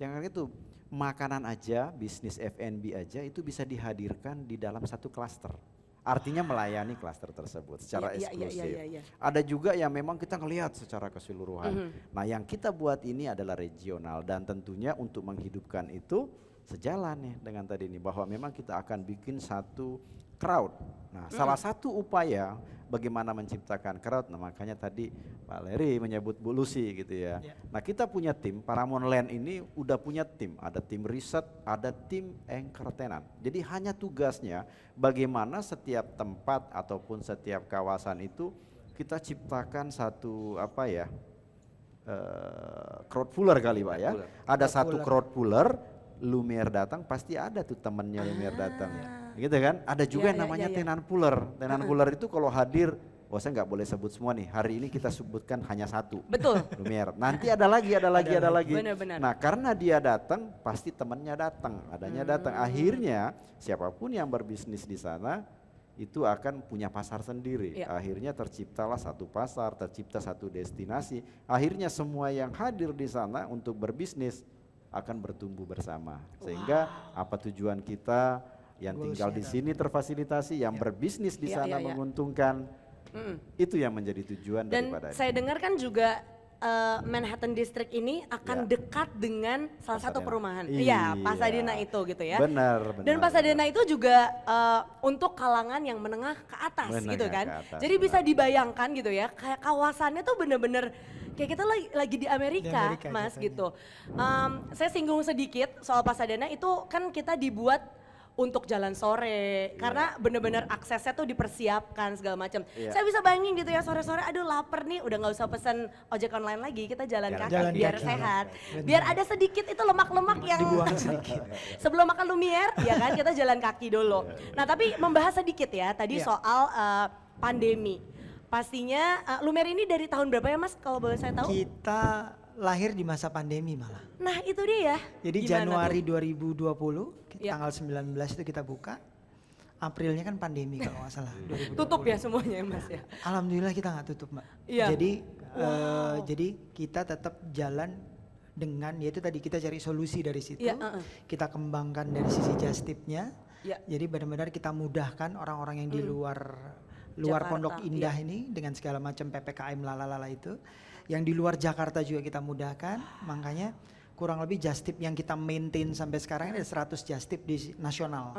S3: yang itu makanan aja, bisnis F&B aja itu bisa dihadirkan di dalam satu klaster. Artinya melayani klaster tersebut secara eksklusif.
S1: Iya.
S3: Ada juga yang memang kita ngelihat secara keseluruhan. Nah, yang kita buat ini adalah regional dan tentunya untuk menghidupkan itu sejalan nih dengan tadi ini bahwa memang kita akan bikin satu crowd. Nah, salah satu upaya bagaimana menciptakan crowd, nah makanya tadi Pak Leri menyebut Bu Lucy gitu ya. Nah, kita punya tim, Paramount Land ini udah punya tim, ada tim riset, ada tim entertainment. Jadi hanya tugasnya bagaimana setiap tempat ataupun setiap kawasan itu kita ciptakan satu crowd puller kali Pak ya. Ada satu crowd puller, Lumiere datang pasti ada tuh temennya Lumiere datang, gitu kan? Ada juga yang namanya tenan puller. Tenan puller itu kalau hadir, saya nggak boleh sebut semua nih. Hari ini kita sebutkan hanya satu.
S1: Betul.
S3: Lumiere. Nanti ada lagi.
S1: Benar-benar.
S3: Nah, karena dia datang, pasti temennya datang, adanya datang. Akhirnya siapapun yang berbisnis di sana itu akan punya pasar sendiri. Akhirnya terciptalah satu pasar, tercipta satu destinasi. Akhirnya semua yang hadir di sana untuk berbisnis akan bertumbuh bersama, sehingga apa tujuan kita yang tinggal di sini terfasilitasi, yang berbisnis di sana menguntungkan, itu yang menjadi tujuan
S1: Dan
S3: daripada
S1: saya dengar kan juga Manhattan District ini akan dekat dengan salah satu
S3: Pasadena.
S1: perumahan.
S3: Iya.
S1: Iya, Pasadena itu gitu ya.
S3: Benar.
S1: Dan Pasadena itu juga untuk kalangan yang menengah ke atas
S3: Menengah
S1: gitu kan.
S3: ke atas,
S1: Jadi bisa
S3: benar.
S1: dibayangkan gitu ya, kayak kawasannya tuh bener-bener kayak kita lagi di Amerika,
S5: Amerika
S1: Mas
S5: jatuhnya.
S1: gitu. Saya singgung sedikit soal Pasadena itu kan kita dibuat untuk jalan sore karena bener-bener aksesnya tuh dipersiapkan segala macam. Saya bisa bayangin gitu ya sore-sore, aduh lapar nih, udah nggak usah pesen ojek online lagi, kita jalan kaki
S5: Jalan
S1: biar
S5: kaki.
S1: sehat,
S5: Benar.
S1: biar ada sedikit itu lemak-lemak yang
S5: Dibuang sedikit.
S1: sebelum makan Lumiere ya kan kita jalan kaki dulu. Nah tapi membahas sedikit ya tadi soal pandemi. Pastinya Lumiere ini dari tahun berapa ya Mas kalau boleh saya tahu?
S5: Kita lahir di masa pandemi malah.
S1: Nah itu dia.
S5: Jadi
S1: Gimana
S5: Januari
S1: tuh?
S5: 2020,
S1: Ya.
S5: tanggal 19 itu kita buka. Aprilnya kan pandemi kalau nggak salah. 2020.
S1: Tutup ya semuanya ya Mas ya.
S5: Alhamdulillah kita nggak tutup Mbak.
S1: Iya.
S5: Jadi Jadi kita tetap jalan dengan yaitu tadi kita cari solusi dari situ.
S1: Iya,
S5: Kita kembangkan dari sisi just tip-nya.
S1: Iya.
S5: Jadi benar-benar kita mudahkan orang-orang yang di luar
S1: Jakarta,
S5: Pondok Indah
S1: iya.
S5: ini dengan segala macam PPKM lalalala itu. Yang di luar Jakarta juga kita mudahkan. Makanya kurang lebih just tip yang kita maintain sampai sekarang ada 100 just tip di nasional.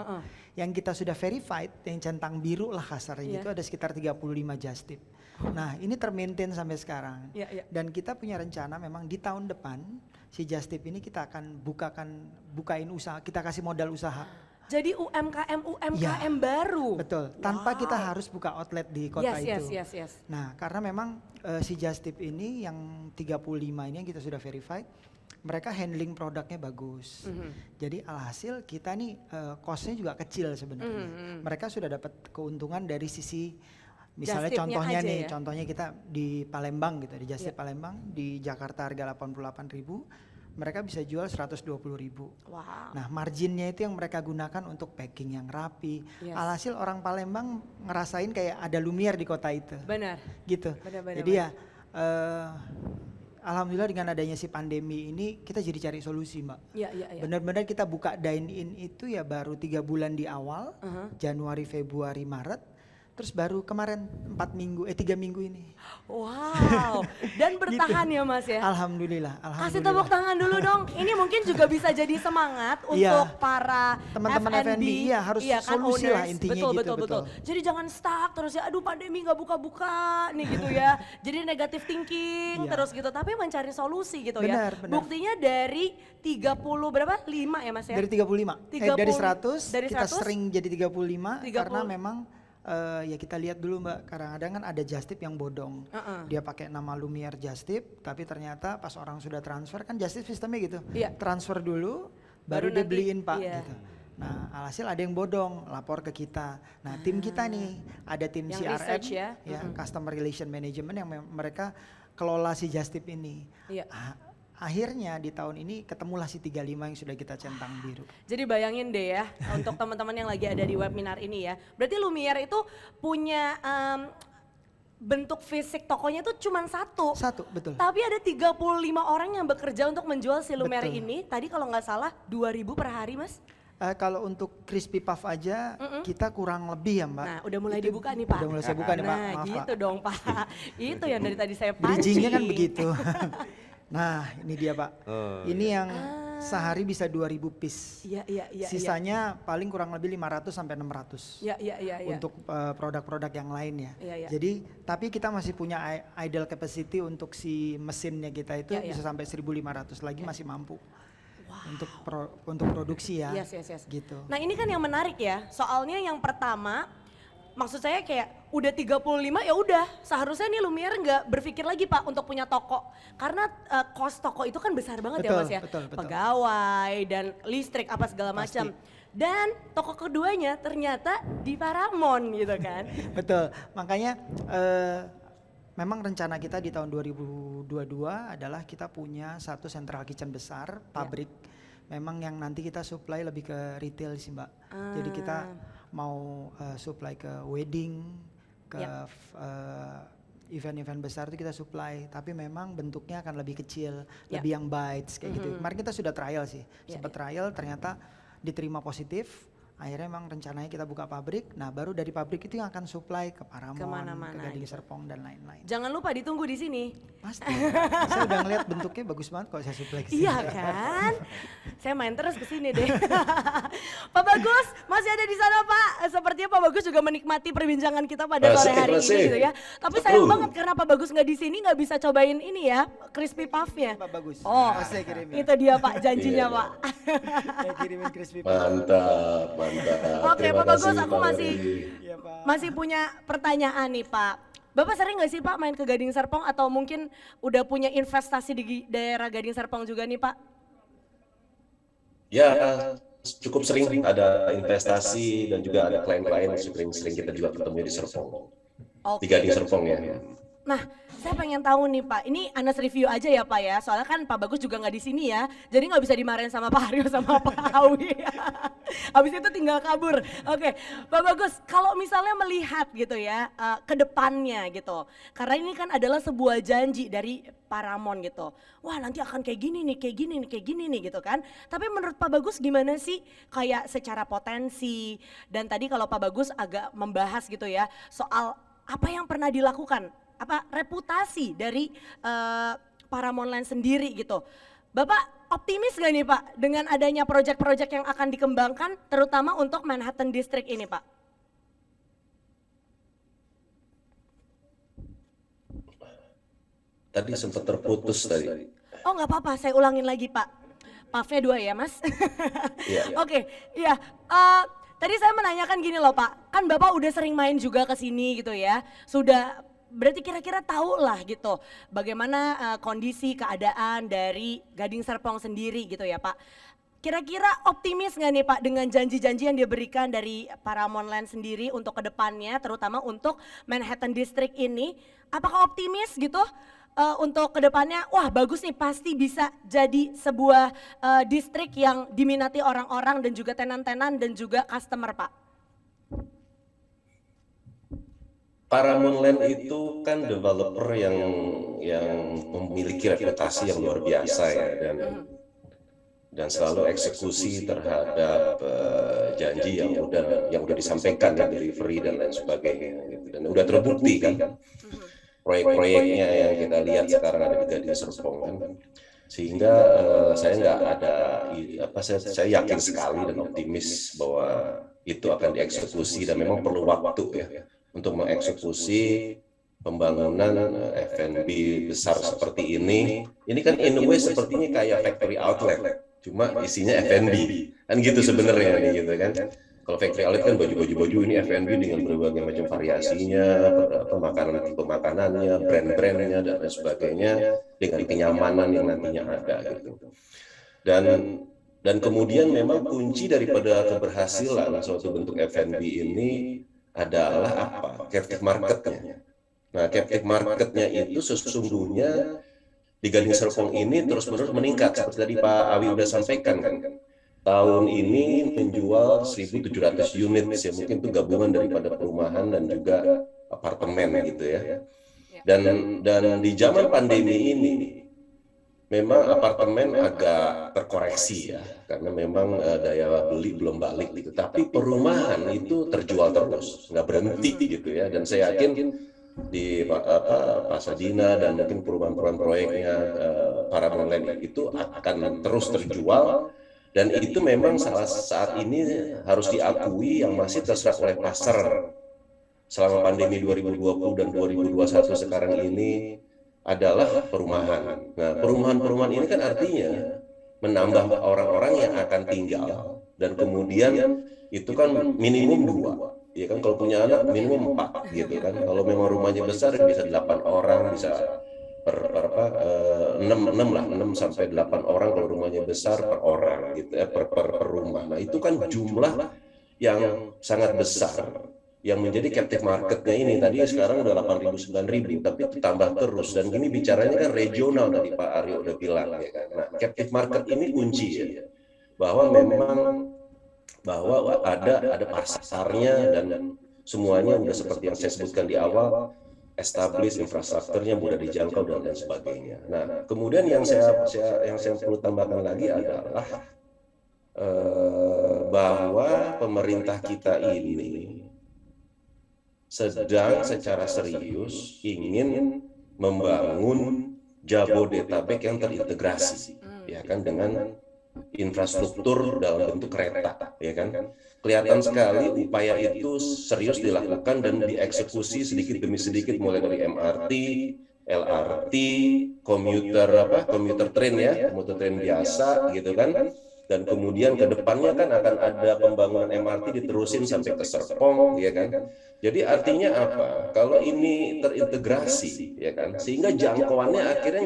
S5: Yang kita sudah verified, yang centang biru lah kasarnya
S1: Iya.
S5: itu ada sekitar 35 just tip. Nah ini termaintain sampai sekarang.
S1: Iya, iya.
S5: Dan kita punya rencana memang di tahun depan si just tip ini kita akan bukain usaha, kita kasih modal usaha.
S1: Jadi UMKM
S5: Ya.
S1: baru.
S5: Betul, tanpa kita harus buka outlet di kota itu.
S1: Yes.
S5: Nah, karena memang si Just Tip ini yang 35 ini yang kita sudah verified, mereka handling produknya bagus. Jadi alhasil kita nih cost-nya juga kecil sebenarnya. Mereka sudah dapat keuntungan dari sisi misalnya
S1: Just Tip-nya
S5: contohnya
S1: aja
S5: nih,
S1: ya?
S5: contohnya kita di Palembang gitu, di Just Tip Palembang, di Jakarta harga 88.000, mereka bisa jual 120.000.
S1: Wow.
S5: Nah, marginnya itu yang mereka gunakan untuk packing yang rapi.
S1: Yes.
S5: Alhasil orang Palembang ngerasain kayak ada Lumiere di kota itu.
S1: Benar.
S5: Gitu.
S1: Benar.
S5: Jadi ya alhamdulillah dengan adanya si pandemi ini kita jadi cari solusi, Mbak.
S1: Iya.
S5: Benar-benar kita buka dine in itu ya baru 3 bulan di awal, Januari, Februari, Maret. Terus baru kemarin 3 minggu ini.
S1: Wow. Dan bertahan ya Mas ya.
S5: Alhamdulillah.
S1: Kasih tepuk tangan dulu dong. Ini mungkin juga bisa jadi semangat
S5: Iya.
S1: untuk para
S5: Teman-teman F&B, iya, harus solusi lah intinya gitu,
S1: betul. Jadi jangan stuck terus ya, aduh pandemi nggak buka-buka nih gitu ya. Jadi negatif thinking
S5: Iya.
S1: terus gitu. Tapi mencari solusi gitu ya.
S5: Benar.
S1: Buktinya dari 30 berapa? 5 ya Mas ya?
S5: Dari 35.
S1: 30,
S5: Dari 100
S1: dari
S5: kita
S1: 100?
S5: sering jadi 35 karena
S1: 30.
S5: memang ya kita lihat dulu Mbak, kadang-kadang kan ada just tip yang bodong. Dia pakai nama Lumiere just tip, tapi ternyata pas orang sudah transfer kan just tip sistemnya gitu.
S1: Iya.
S5: Transfer dulu,
S1: Baru
S5: baru dia
S1: nanti,
S5: beliin Pak
S1: iya.
S5: gitu. Nah, alhasil ada yang bodong, lapor ke kita. Nah, tim kita nih, ada tim
S1: Yang
S5: CRM,
S1: research ya.
S5: Customer Relation Management yang mereka kelola si just tip ini.
S1: Iya.
S5: Akhirnya di tahun ini ketemulah si 35 yang sudah kita centang biru.
S1: Jadi bayangin deh ya untuk teman-teman yang lagi ada di webinar ini ya. Berarti Lumiere itu punya bentuk fisik tokonya tuh cuma satu.
S5: Satu, betul.
S1: Tapi ada 35 orang yang bekerja untuk menjual si Lumiere
S5: Betul.
S1: ini. Tadi kalau nggak salah 2.000 per hari Mas.
S5: Kalau untuk crispy puff aja kita kurang lebih ya Mbak.
S1: Nah udah mulai
S5: Itu
S1: dibuka nih Pak.
S5: Udah mulai saya buka nih Pak,
S1: Nah
S5: maaf
S1: gitu
S5: Pak.
S1: dong Pak. Itu yang dari tadi saya pancing.
S5: Bridgingnya kan begitu. Nah ini dia Pak.
S2: Oh,
S5: Ini yang sehari bisa 2.000 piece.
S1: Iya.
S5: Sisanya paling kurang lebih 500 sampai 600.
S1: Iya.
S5: Untuk produk-produk yang lain ya.
S1: Iya.
S5: Jadi tapi kita masih punya idle capacity untuk si mesinnya kita itu
S1: Iya.
S5: bisa sampai 1.500 lagi masih mampu. Untuk produksi ya.
S1: Yes.
S5: Gitu.
S1: Nah ini kan yang menarik ya, soalnya yang pertama, maksud saya kayak udah 35 ya udah seharusnya nih Lumiere nggak berpikir lagi Pak untuk punya toko. Karena cost toko itu kan besar banget ya
S5: Betul,
S1: Mas ya,
S5: betul.
S1: pegawai dan listrik apa segala macam. Dan toko keduanya ternyata di Paramount gitu kan.
S5: Betul, makanya memang rencana kita di tahun 2022 adalah kita punya satu central kitchen besar, pabrik. Memang yang nanti kita supply lebih ke retail sih Mbak. Jadi kita mau supply ke wedding, ke event-event besar itu kita supply. Tapi memang bentuknya akan lebih kecil, lebih yang bites kayak gitu. Kemarin kita sudah trial sih, sempat trial ternyata diterima positif. Akhirnya memang rencananya kita buka pabrik, nah baru dari pabrik itu yang akan supply ke Paramount,
S1: Kemana-mana
S5: ke Gading
S1: gitu.
S5: Serpong dan lain-lain.
S1: Jangan lupa ditunggu di sini.
S5: Pasti, saya udah ngeliat bentuknya bagus banget kalau saya supply ke sini.
S1: Iya kan? Saya main terus ke sini deh. Pak Bagus, masih ada di sana Pak. Sepertinya Pak Bagus juga menikmati perbincangan kita pada sore hari ini gitu ya. Tapi sayang banget karena Pak Bagus nggak di sini nggak bisa cobain ini ya, crispy puff-nya.
S5: Pak Bagus.
S1: Oh,
S5: Saya kirimin.
S1: itu dia Pak janjinya Pak.
S5: Saya kirimin crispy puff.
S4: Mantap.
S1: Oke
S4: Terima
S1: Pak Bagus,
S4: kasih,
S1: aku
S4: Pak
S1: masih
S4: Ferdi.
S5: Iya, Pak.
S1: masih punya pertanyaan nih Pak. Bapak sering nggak sih Pak main ke Gading Serpong atau mungkin udah punya investasi di daerah Gading Serpong juga nih Pak?
S4: Ya, cukup sering ada investasi dan juga ada klien-klien sering kita juga ketemu di Serpong. Di
S1: Oke.
S4: Gading Serpong ya.
S1: Nah, saya pengen tahu nih Pak, ini Anas review aja ya Pak ya, soalnya kan Pak Bagus juga nggak di sini ya, jadi nggak bisa dimarahin sama Pak Haryo sama Pak Awi. Habis itu tinggal kabur. Oke, Pak Bagus, kalau misalnya melihat gitu ya ke depannya gitu, karena ini kan adalah sebuah janji dari Paramount gitu. Wah nanti akan kayak gini nih, kayak gini nih, kayak gini nih gitu kan. Tapi menurut Pak Bagus gimana sih kayak secara potensi, dan tadi kalau Pak Bagus agak membahas gitu ya soal apa yang pernah dilakukan, apa reputasi dari Paramount Land sendiri gitu. Bapak optimis gak nih Pak dengan adanya proyek-proyek yang akan dikembangkan terutama untuk Manhattan District ini Pak?
S4: Tadi sempat terputus tadi.
S1: Oh nggak apa-apa, saya ulangin lagi Pak. Maafnya 2 ya Mas.
S4: Iya.
S1: Oke, iya. Tadi saya menanyakan gini loh Pak, kan Bapak udah sering main juga ke sini gitu ya. Sudah berarti kira-kira tahu lah gitu bagaimana kondisi keadaan dari Gading Serpong sendiri gitu ya Pak. Kira-kira optimis nggak nih Pak dengan janji-janji yang diberikan dari Paramount Land sendiri untuk kedepannya terutama untuk Manhattan District ini? Apakah optimis gitu untuk kedepannya? Wah bagus nih pasti bisa jadi sebuah distrik yang diminati orang-orang dan juga tenan-tenan dan juga customer Pak.
S4: Paramount Land itu kan developer yang memiliki reputasi yang luar biasa ya, dan selalu eksekusi terhadap janji yang udah disampaikan ya, delivery dan lain sebagainya gitu. Dan udah terbukti kan proyek-proyeknya yang kita lihat sekarang ada di Gading Serpong kan, sehingga saya nggak ada saya yakin sekali dan optimis bahwa itu akan dieksekusi, dan memang perlu waktu ya untuk mengeksekusi pembangunan F&B besar seperti ini. Ini kan in a way sepertinya kayak factory outlet, cuma isinya F&B kan gitu sebenarnya nih gitu kan. Kalau factory outlet kan baju-baju ini F&B dengan berbagai macam variasinya, tipe makanannya, brand-brandnya dan lain sebagainya, dengan kenyamanan yang nantinya ada gitu. Dan kemudian memang kunci daripada keberhasilan suatu bentuk F&B ini adalah apa? Captive marketnya. Nah, captive marketnya itu sesungguhnya di Gading Serpong ini terus-menerus meningkat. Seperti tadi Pak Awi udah sampaikan kan. Tahun ini menjual 1.700 unit, ya mungkin itu gabungan daripada perumahan dan juga apartemen gitu ya. Dan di zaman pandemi ini memang apartemen agak terkoreksi ya, karena memang daya beli belum balik gitu. Tapi perumahan itu terjual terus, nggak berhenti gitu ya. Dan saya yakin di Pasadena dan mungkin perumahan-perumahan proyeknya Paramount Land itu akan terus terjual. Dan itu memang saat ini harus diakui yang masih terserap oleh pasar selama pandemi 2020 dan 2021 sekarang ini adalah perumahan. Nah, perumahan-perumahan ini kan artinya menambah orang-orang yang akan tinggal, dan kemudian itu kan minimum 2, ya kan, kalau punya anak minimum 4 gitu kan. Kalau memang rumahnya besar bisa 8 orang, bisa 6 sampai 8 orang kalau rumahnya besar per orang gitu ya, per rumah. Nah, itu kan jumlah yang sangat besar yang menjadi captive marketnya ini. Tadi sekarang udah 8.000 9.000, tapi tambah terus, dan gini bicaranya kan regional tadi Pak Aryo udah bilang ya kan. Nah, captive market ini kunci ya, bahwa memang ada pasarnya, dan semuanya udah seperti yang saya sebutkan di awal, establish infrastrukturnya mudah dijangkau dan lain sebagainya. Nah, kemudian yang saya perlu tambahkan lagi adalah bahwa pemerintah kita ini sedang secara serius ingin membangun Jabodetabek yang terintegrasi, ya kan, dengan infrastruktur dalam bentuk kereta, ya kan. Kelihatan sekali upaya itu serius dilakukan dan dieksekusi sedikit demi sedikit, mulai dari MRT, LRT, komuter train ya, komuter train biasa gitu kan. Dan kemudian ke depannya kan akan ada pembangunan MRT diterusin sampai ke Serpong, ya kan. Jadi artinya apa? Kalau ini terintegrasi, ya kan, sehingga jangkauannya akhirnya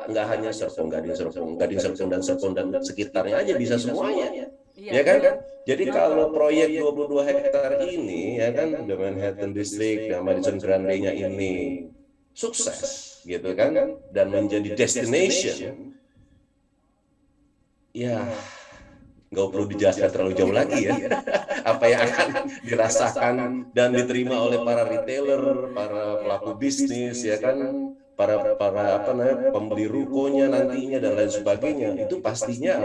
S4: nggak hanya Serpong, Gading Serpong dan sekitarnya aja, bisa semuanya, ya kan. Jadi kalau proyek 22 hektar ini, ya kan, The Manhattan District dan Madison Grande-nya ini sukses gitu kan, dan menjadi destination, ya nggak perlu dijelaskan terlalu jauh lagi ya apa yang akan dirasakan dan diterima oleh para retailer, para pelaku bisnis ya kan, para apa namanya pembeli rukonya nantinya dan lain sebagainya, itu pastinya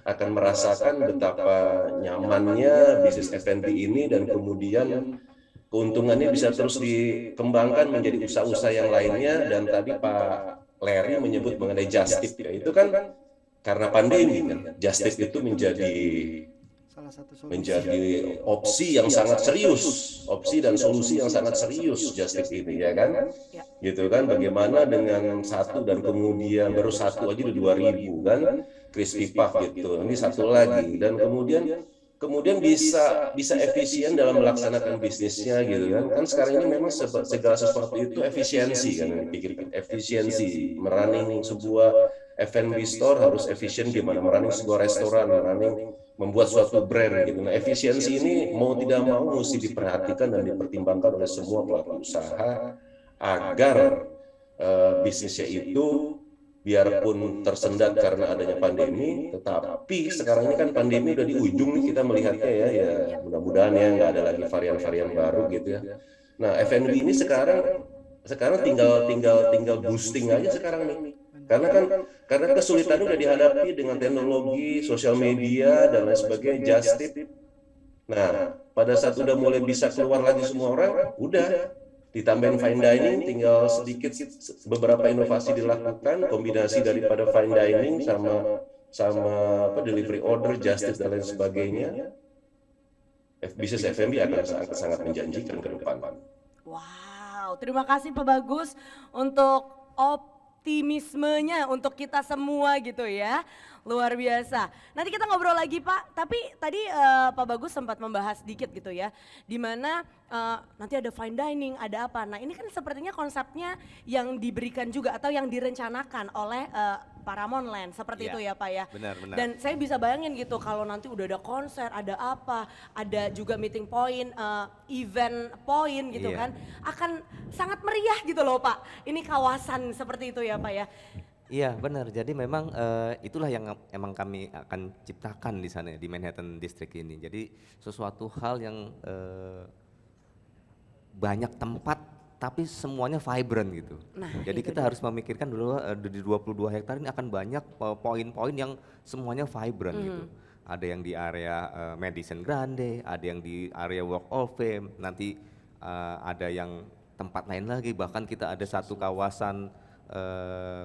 S4: akan merasakan betapa nyamannya bisnis F&B ini, dan kemudian keuntungannya bisa terus dikembangkan menjadi usaha-usaha yang lainnya. Dan tadi Pak Larry menyebut mengenai just tip ya, itu kan karena pandemi kan, just tip itu
S5: Salah satu solusi.
S4: menjadi opsi yang sangat serius, opsi dan solusi yang sangat serius just tip ini ya kan, gitu kan. Bagaimana dengan satu dan kemudian baru satu aja udah 2.000 kan, crispy puff gitu, ini satu lagi, dan kemudian bisa efisien dalam melaksanakan bisnisnya gitu kan. Kan sekarang ini memang segala sesuatu itu efisiensi kan, yang dipikirkan efisiensi. Merunning sebuah F&B store harus efisien gimana, merunning sebuah restoran, merunning membuat suatu brand gitu. Nah, efisiensi ini mau tidak mau mesti diperhatikan dan dipertimbangkan oleh semua pelaku usaha agar bisnisnya itu biarpun tersendat karena adanya pandemi, tetapi sekarang ini kan pandemi udah di ujung nih kita melihatnya ya mudah-mudahan ya nggak ada lagi varian-varian baru gitu ya. Nah, F&B ini sekarang tinggal boosting aja sekarang nih. Karena kesulitan udah dihadapi dengan teknologi, sosial media dan lain sebagainya, just tip. Nah, pada saat udah mulai bisa keluar lagi semua orang, udah ditambahin fine dining, tinggal sedikit beberapa inovasi dilakukan, kombinasi daripada fine dining sama delivery order, just tip dan lain sebagainya. Bisnis F&B akan sangat menjanjikan ke depan.
S1: Wow, terima kasih Pak Bagus untuk optimismenya untuk kita semua gitu ya. Luar biasa. Nanti kita ngobrol lagi Pak, tapi tadi Pak Bagus sempat membahas sedikit gitu ya. Dimana nanti ada fine dining, ada apa. Nah ini kan sepertinya konsepnya yang diberikan juga atau yang direncanakan oleh Paramount Land. Seperti itu ya Pak ya.
S2: Benar.
S1: Dan saya bisa bayangin gitu kalau nanti udah ada konser, ada apa, ada juga meeting point, event point gitu kan. Akan sangat meriah gitu loh Pak. Ini kawasan seperti itu ya Pak ya.
S2: Iya benar, jadi memang itulah yang emang kami akan ciptakan di sana di Manhattan District ini. Jadi sesuatu hal yang banyak tempat tapi semuanya vibrant gitu.
S1: Nah,
S2: jadi
S1: itu
S2: kita
S1: dia.
S2: harus memikirkan dulu di 22 hektar ini akan banyak poin-poin yang semuanya vibrant gitu. Ada yang di area Madison Grande, ada yang di area Walk of Fame, nanti ada yang tempat lain lagi, bahkan kita ada satu kawasan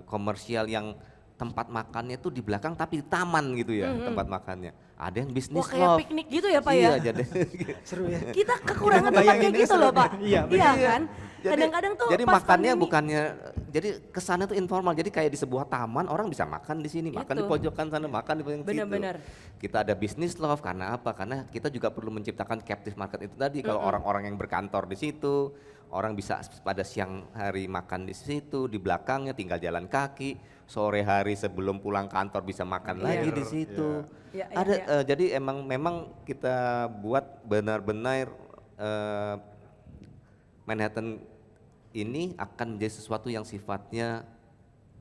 S2: komersial yang tempat makannya tuh di belakang tapi di taman gitu ya tempat makannya. Ada yang bisnis
S1: Wah kayak piknik gitu ya Pak ya.
S2: Iya jadi
S5: Seru ya.
S1: Kita kekurangan tempat kayak gitu loh Pak.
S5: Iya,
S1: kan? Kadang-kadang tuh
S2: jadi
S1: pas
S2: makannya
S1: pandemi,
S2: bukannya jadi kesannya tuh informal, jadi kayak di sebuah taman orang bisa makan di sini, makan di
S1: Itu.
S2: pojokan sana, makan di pojokan situ.
S1: Benar-benar.
S2: Kita ada bisnis love karena apa? Karena kita juga perlu menciptakan captive market itu tadi. Kalau orang-orang yang berkantor di situ, orang bisa pada siang hari makan di situ, di belakangnya tinggal jalan kaki, sore hari sebelum pulang kantor bisa makan lagi di situ.
S1: Iya,
S2: Ada jadi memang kita buat benar-benar Manhattan ini akan menjadi sesuatu yang sifatnya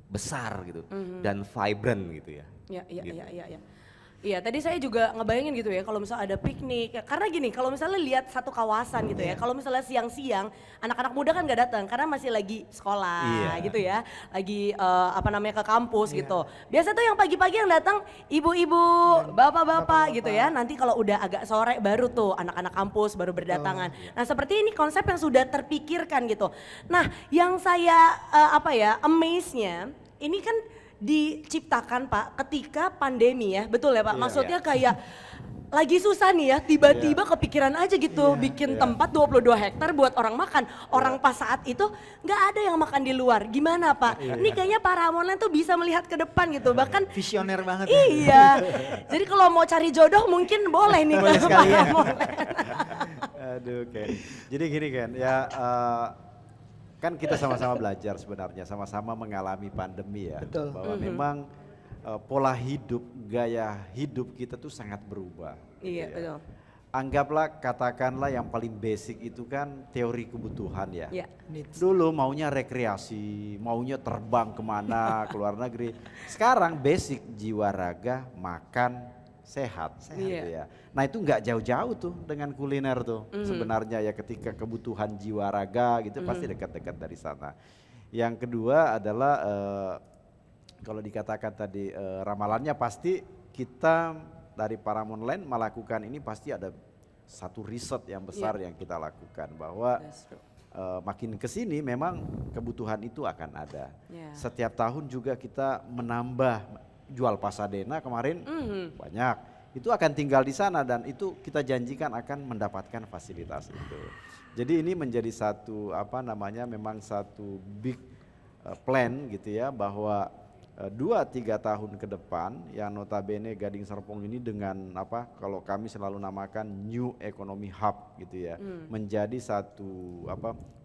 S2: besar gitu dan vibrant gitu ya.
S1: Iya.
S2: Gitu.
S1: Iya, tadi saya juga ngebayangin gitu ya kalau misalnya ada piknik. Karena gini, kalau misalnya lihat satu kawasan gitu ya, kalau misalnya siang-siang anak-anak muda kan gak datang karena masih lagi sekolah gitu ya. Lagi ke kampus gitu. Biasa tuh yang pagi-pagi yang datang ibu-ibu, bapak-bapak gitu ya. Nanti kalau udah agak sore baru tuh anak-anak kampus baru berdatangan. Nah, seperti ini konsep yang sudah terpikirkan gitu. Nah, yang saya amaze-nya ini kan diciptakan Pak ketika pandemi ya, betul ya Pak? Maksudnya kayak lagi susah nih ya, tiba-tiba kepikiran aja gitu bikin tempat 22 hektar buat orang makan. Orang pas saat itu nggak ada yang makan di luar. Gimana Pak? Ini kayaknya Paramount tuh bisa melihat ke depan gitu. Bahkan
S5: Visioner banget ya.
S1: iya. Jadi kalau mau cari jodoh mungkin boleh nih
S5: Boleh
S1: ke
S5: sekali ya.
S1: Paramount.
S3: Aduh, Ken. Jadi gini Ken, ya kan kita sama-sama belajar sebenarnya, sama-sama mengalami pandemi ya.
S5: Betul.
S3: Bahwa memang pola hidup, gaya hidup kita tuh sangat berubah.
S1: Iya,
S3: ya.
S1: betul.
S3: anggaplah katakanlah yang paling basic itu kan teori kebutuhan ya.
S1: Ya.
S5: Needs.
S3: Dulu maunya rekreasi, maunya terbang kemana, ke luar negeri. Sekarang basic jiwa raga, makan, sehat. Gitu
S1: Iya.
S3: ya. Nah itu nggak jauh-jauh tuh dengan kuliner tuh. Sebenarnya ya ketika kebutuhan jiwa raga gitu pasti dekat-dekat dari sana. Yang kedua adalah kalau dikatakan tadi ramalannya pasti kita dari Paramount Land melakukan ini pasti ada satu riset yang besar yang kita lakukan bahwa
S1: That's true.
S3: makin kesini memang kebutuhan itu akan ada.
S1: Yeah.
S3: Setiap tahun juga kita menambah jual Pasadena kemarin banyak. Itu akan tinggal di sana dan itu kita janjikan akan mendapatkan fasilitas itu. Jadi ini menjadi satu memang satu big plan gitu ya bahwa 2-3 tahun ke depan yang notabene Gading Serpong ini dengan kalau kami selalu namakan new economy hub gitu ya, menjadi satu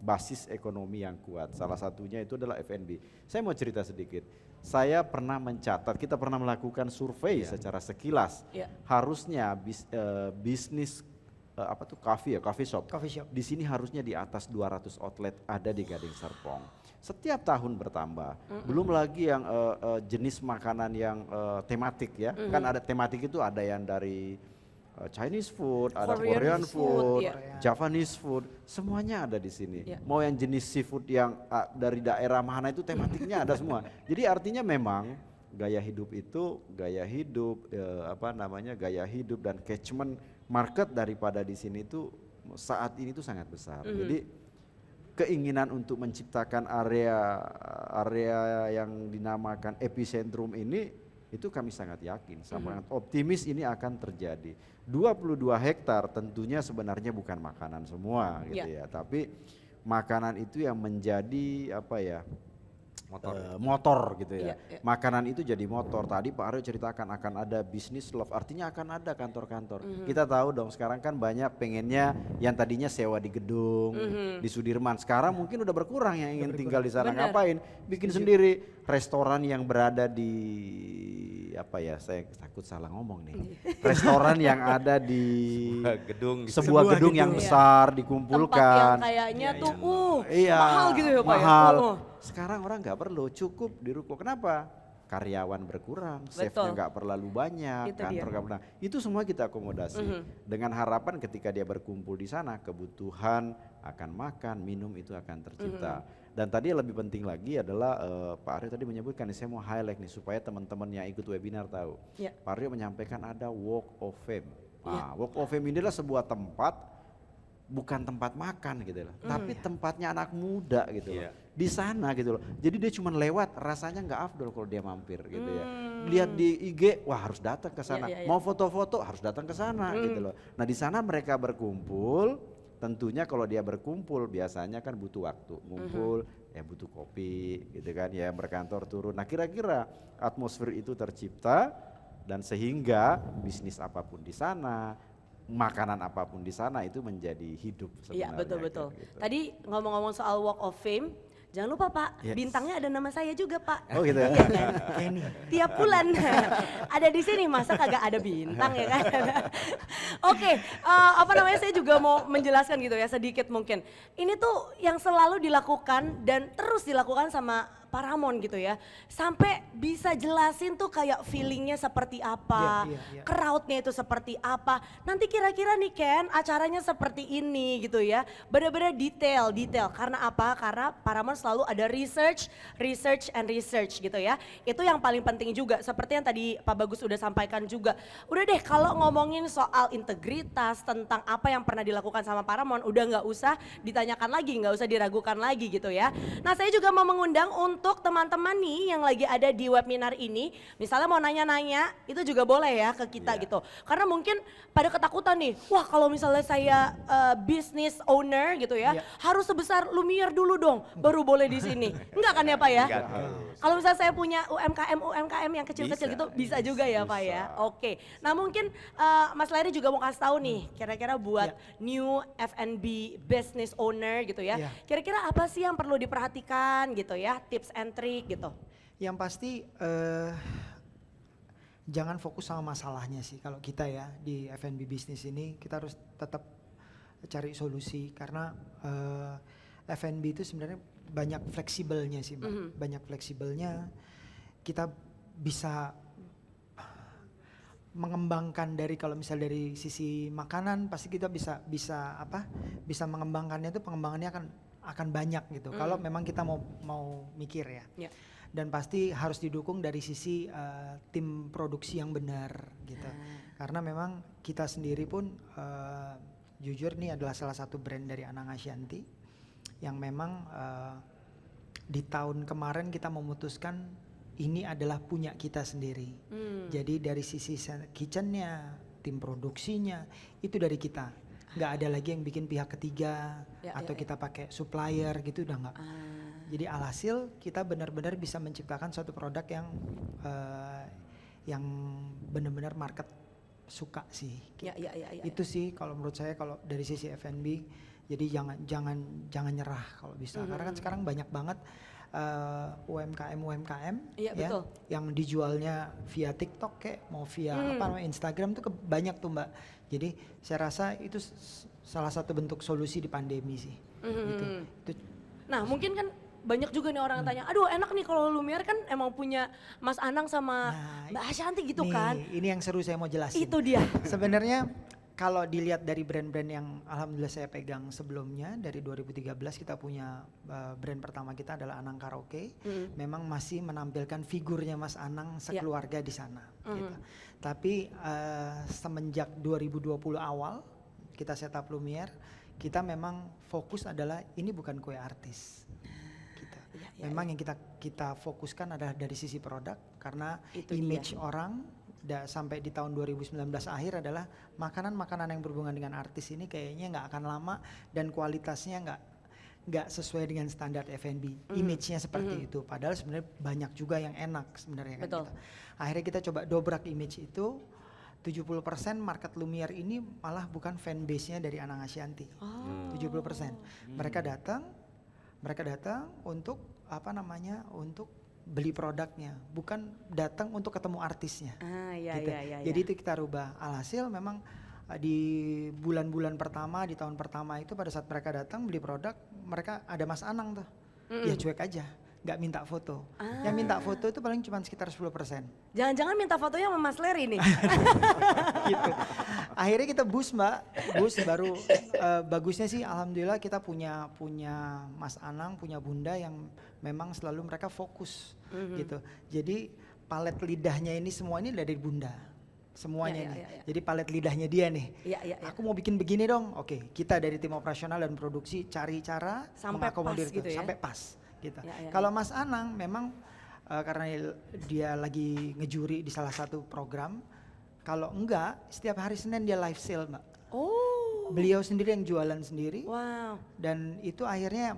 S3: basis ekonomi yang kuat. Salah satunya itu adalah F&B. Saya mau cerita sedikit. Saya pernah mencatat, kita pernah melakukan survei secara sekilas.
S1: Iya.
S3: Harusnya bisnis coffee shop.
S5: Coffee shop.
S3: Di sini harusnya di atas 200 outlet ada di Gading Serpong. Setiap tahun bertambah. Belum lagi yang jenis makanan yang tematik ya. Kan ada tematik itu ada yang dari Chinese food, ada
S1: Korean
S3: Korean
S1: food,
S3: food,
S1: iya.
S3: Japanese food, semuanya ada di sini.
S1: Iya.
S3: Mau yang jenis seafood yang dari daerah mana itu tematiknya ada semua. Jadi artinya memang gaya hidup itu gaya hidup gaya hidup dan catchment market daripada di sini itu saat ini tuh sangat besar. Jadi keinginan untuk menciptakan area yang dinamakan epicentrum ini itu kami sangat yakin, sangat optimis ini akan terjadi. 22 hektar tentunya sebenarnya bukan makanan semua gitu ya, tapi makanan itu yang menjadi motor gitu ya. Makanan itu jadi motor. Tadi Pak Aryo ceritakan akan ada bisnis love, artinya akan ada kantor-kantor. Kita tahu dong sekarang kan banyak pengennya yang tadinya sewa di gedung, di Sudirman. Sekarang mungkin udah berkurang yang ingin tinggal di sana.
S1: Benar.
S3: Ngapain? Bikin sendiri restoran yang berada di saya takut salah ngomong nih. Restoran yang ada di
S2: gedung gitu.
S3: sebuah gedung yang besar dikumpulkan.
S1: Tempat yang kayaknya tuh mahal gitu ya Pak
S3: mahal.
S1: ya.
S3: Sekarang orang nggak perlu, cukup di ruko. Kenapa? Karyawan berkurang,
S1: Betul.
S3: chefnya nggak terlalu banyak,
S1: Itu
S3: kantor
S1: dia.
S3: nggak pernah. Itu semua kita akomodasi dengan harapan ketika dia berkumpul di sana kebutuhan akan makan, minum itu akan tercipta. Dan tadi yang lebih penting lagi adalah Pak Aryo tadi menyebutkan, saya mau highlight nih supaya teman-teman yang ikut webinar tahu.
S1: Ya.
S3: Pak Aryo menyampaikan ada Walk of Fame. Nah, Walk of Fame ini adalah sebuah tempat bukan tempat makan gitu loh, tapi tempatnya anak muda gitu loh. Di sana gitu loh. Jadi dia cuma lewat, rasanya nggak afdol kalau dia mampir gitu ya. Lihat di IG, wah harus datang ke sana. Mau foto-foto harus datang ke sana gitu loh. Nah, di sana mereka berkumpul. Tentunya kalau dia berkumpul biasanya kan butuh waktu ngumpul, butuh kopi gitu kan ya, berkantor turun. Nah, kira-kira atmosfer itu tercipta dan sehingga bisnis apapun di sana, makanan apapun di sana itu menjadi hidup sebenarnya.
S1: Iya betul-betul.
S3: Gitu.
S1: Tadi ngomong-ngomong soal Walk of Fame, jangan lupa Pak, bintangnya ada nama saya juga Pak.
S3: Oh gitu ya.
S1: Iya kan?
S5: Kenny.
S1: Tiap bulan ada di sini, masa kagak ada bintang ya kan? Oke, saya juga mau menjelaskan gitu ya sedikit mungkin. Ini tuh yang selalu dilakukan dan terus dilakukan sama Paramount gitu ya, sampai bisa jelasin tuh kayak feelingnya seperti apa, crowdnya itu seperti apa. Nanti kira-kira nih Ken, acaranya seperti ini gitu ya, benar-benar detail. Karena apa? Karena Paramount selalu ada research gitu ya. Itu yang paling penting juga, seperti yang tadi Pak Bagus udah sampaikan juga. Udah deh, kalau ngomongin soal integritas tentang apa yang pernah dilakukan sama Paramount, udah nggak usah ditanyakan lagi, nggak usah diragukan lagi gitu ya. Nah, saya juga mau mengundang untuk teman-teman nih yang lagi ada di webinar ini, misalnya mau nanya-nanya, itu juga boleh ya ke kita gitu. Karena mungkin pada ketakutan nih, wah kalau misalnya saya business owner gitu ya, harus sebesar Lumiere dulu dong, baru boleh di sini. Enggak kan ya Pak ya? Kalau misalnya saya punya UMKM yang kecil-kecil gitu, bisa juga ya Pak ya? Oke, nah mungkin Mas Larry juga mau kasih tahu nih, kira-kira buat new F&B business owner gitu ya, kira-kira apa sih yang perlu diperhatikan gitu ya, tips and trick gitu.
S5: Yang pasti jangan fokus sama masalahnya sih. Kalau kita ya di F&B bisnis ini kita harus tetap cari solusi karena F&B itu sebenarnya banyak fleksibelnya sih, Mbak. Banyak fleksibelnya. Kita bisa mengembangkan dari kalau misal dari sisi makanan pasti kita bisa mengembangkannya itu pengembangannya akan banyak gitu. Kalau memang kita mau mikir ya. Dan pasti harus didukung dari sisi tim produksi yang benar gitu. Karena memang kita sendiri pun jujur ini adalah salah satu brand dari Anang Ashanty yang memang di tahun kemarin kita memutuskan ini adalah punya kita sendiri. Jadi dari sisi kitchennya, tim produksinya itu dari kita. Nggak ada lagi yang bikin pihak ketiga atau kita pakai supplier gitu, udah nggak. Jadi alhasil kita benar-benar bisa menciptakan suatu produk yang benar-benar market suka sih. Itu sih kalau menurut saya kalau dari sisi F&B. Jadi jangan nyerah kalau bisa. Karena kan sekarang banyak banget UMKM
S1: betul.
S5: yang dijualnya via TikTok kayak mau via Instagram tuh banyak tuh Mbak. Jadi saya rasa itu salah satu bentuk solusi di pandemi sih. Itu.
S1: Nah mungkin kan banyak juga nih orang yang tanya, aduh enak nih kalau Lumiere kan emang punya Mas Anang sama Mbak Ashanty gitu kan.
S5: Ini yang seru saya mau jelasin.
S1: Itu dia.
S5: Sebenarnya kalau dilihat dari brand-brand yang alhamdulillah saya pegang sebelumnya, dari 2013 kita punya brand pertama kita adalah Anang Karaoke. Memang masih menampilkan figurnya Mas Anang sekeluarga di sana. Gitu. Tapi semenjak 2020 awal kita setup Lumiere, kita memang fokus adalah ini bukan kue artis. Gitu. Memang yang kita fokuskan adalah dari sisi produk karena
S1: itu
S5: image orang sampai di tahun 2019 akhir adalah makanan-makanan yang berhubungan dengan artis ini kayaknya nggak akan lama dan kualitasnya nggak sesuai dengan standar F&B. Image-nya seperti itu. Padahal sebenarnya banyak juga yang enak sebenarnya kan kita. Akhirnya kita coba dobrak image itu. 70% market Lumiere ini malah bukan fan base-nya dari Anang Ashanty. 70%. Mereka datang untuk untuk beli produknya, bukan datang untuk ketemu artisnya. Gitu. Jadi itu kita rubah. Alhasil memang di bulan-bulan pertama, di tahun pertama itu pada saat mereka datang beli produk, mereka ada Mas Anang tuh. Ya cuek aja, nggak minta foto. Yang minta foto itu paling cuma sekitar 10%.
S1: Jangan-jangan minta fotonya sama Mas Leri nih.
S5: Gitu. Akhirnya kita boost Mbak, baru bagusnya sih alhamdulillah kita punya Mas Anang, punya Bunda yang memang selalu mereka fokus gitu. Jadi palet lidahnya ini semua ini dari Bunda. Semuanya nih. Jadi palet lidahnya dia nih. Aku mau bikin begini dong. Oke, kita dari tim operasional dan produksi cari cara
S1: sampai
S5: mengakomodir
S1: pas gitu ya.
S5: sampai pas gitu. Kalau Mas Anang memang karena dia lagi ngejuri di salah satu program, kalau enggak setiap hari Senin dia live sale Mbak. Beliau sendiri yang jualan sendiri.
S1: Wow.
S5: Dan itu akhirnya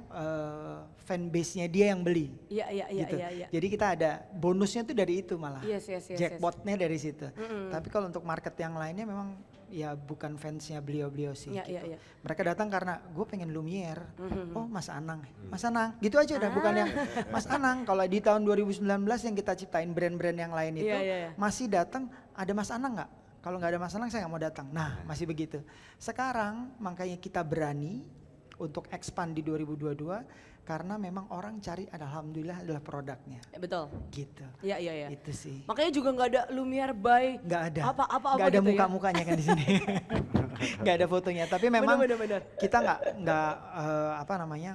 S5: fanbase-nya dia yang beli. Gitu. Jadi kita ada bonusnya tuh dari itu malah. Jackpotnya dari situ. Tapi kalau untuk market yang lainnya memang ya bukan fansnya beliau sih. Gitu. Mereka datang karena gue pengen Lumiere. Oh Mas Anang. Mas Anang gitu aja udah, bukan yang Mas Anang. Kalau di tahun 2019 yang kita ciptain brand-brand yang lain itu masih datang ada Mas Anang nggak? Kalau nggak ada Mas Anang saya nggak mau datang. Nah masih begitu. Sekarang makanya kita berani untuk expand di 2022 karena memang orang cari alhamdulillah adalah produknya.
S1: Betul.
S5: Gitu.
S1: Iya.
S5: Itu sih.
S1: Makanya juga nggak ada Lumiere by.
S5: Nggak ada.
S1: Apa
S5: nggak ada
S1: gitu
S5: muka-mukanya kan di sini. Nggak ada fotonya. Tapi memang
S1: bener.
S5: kita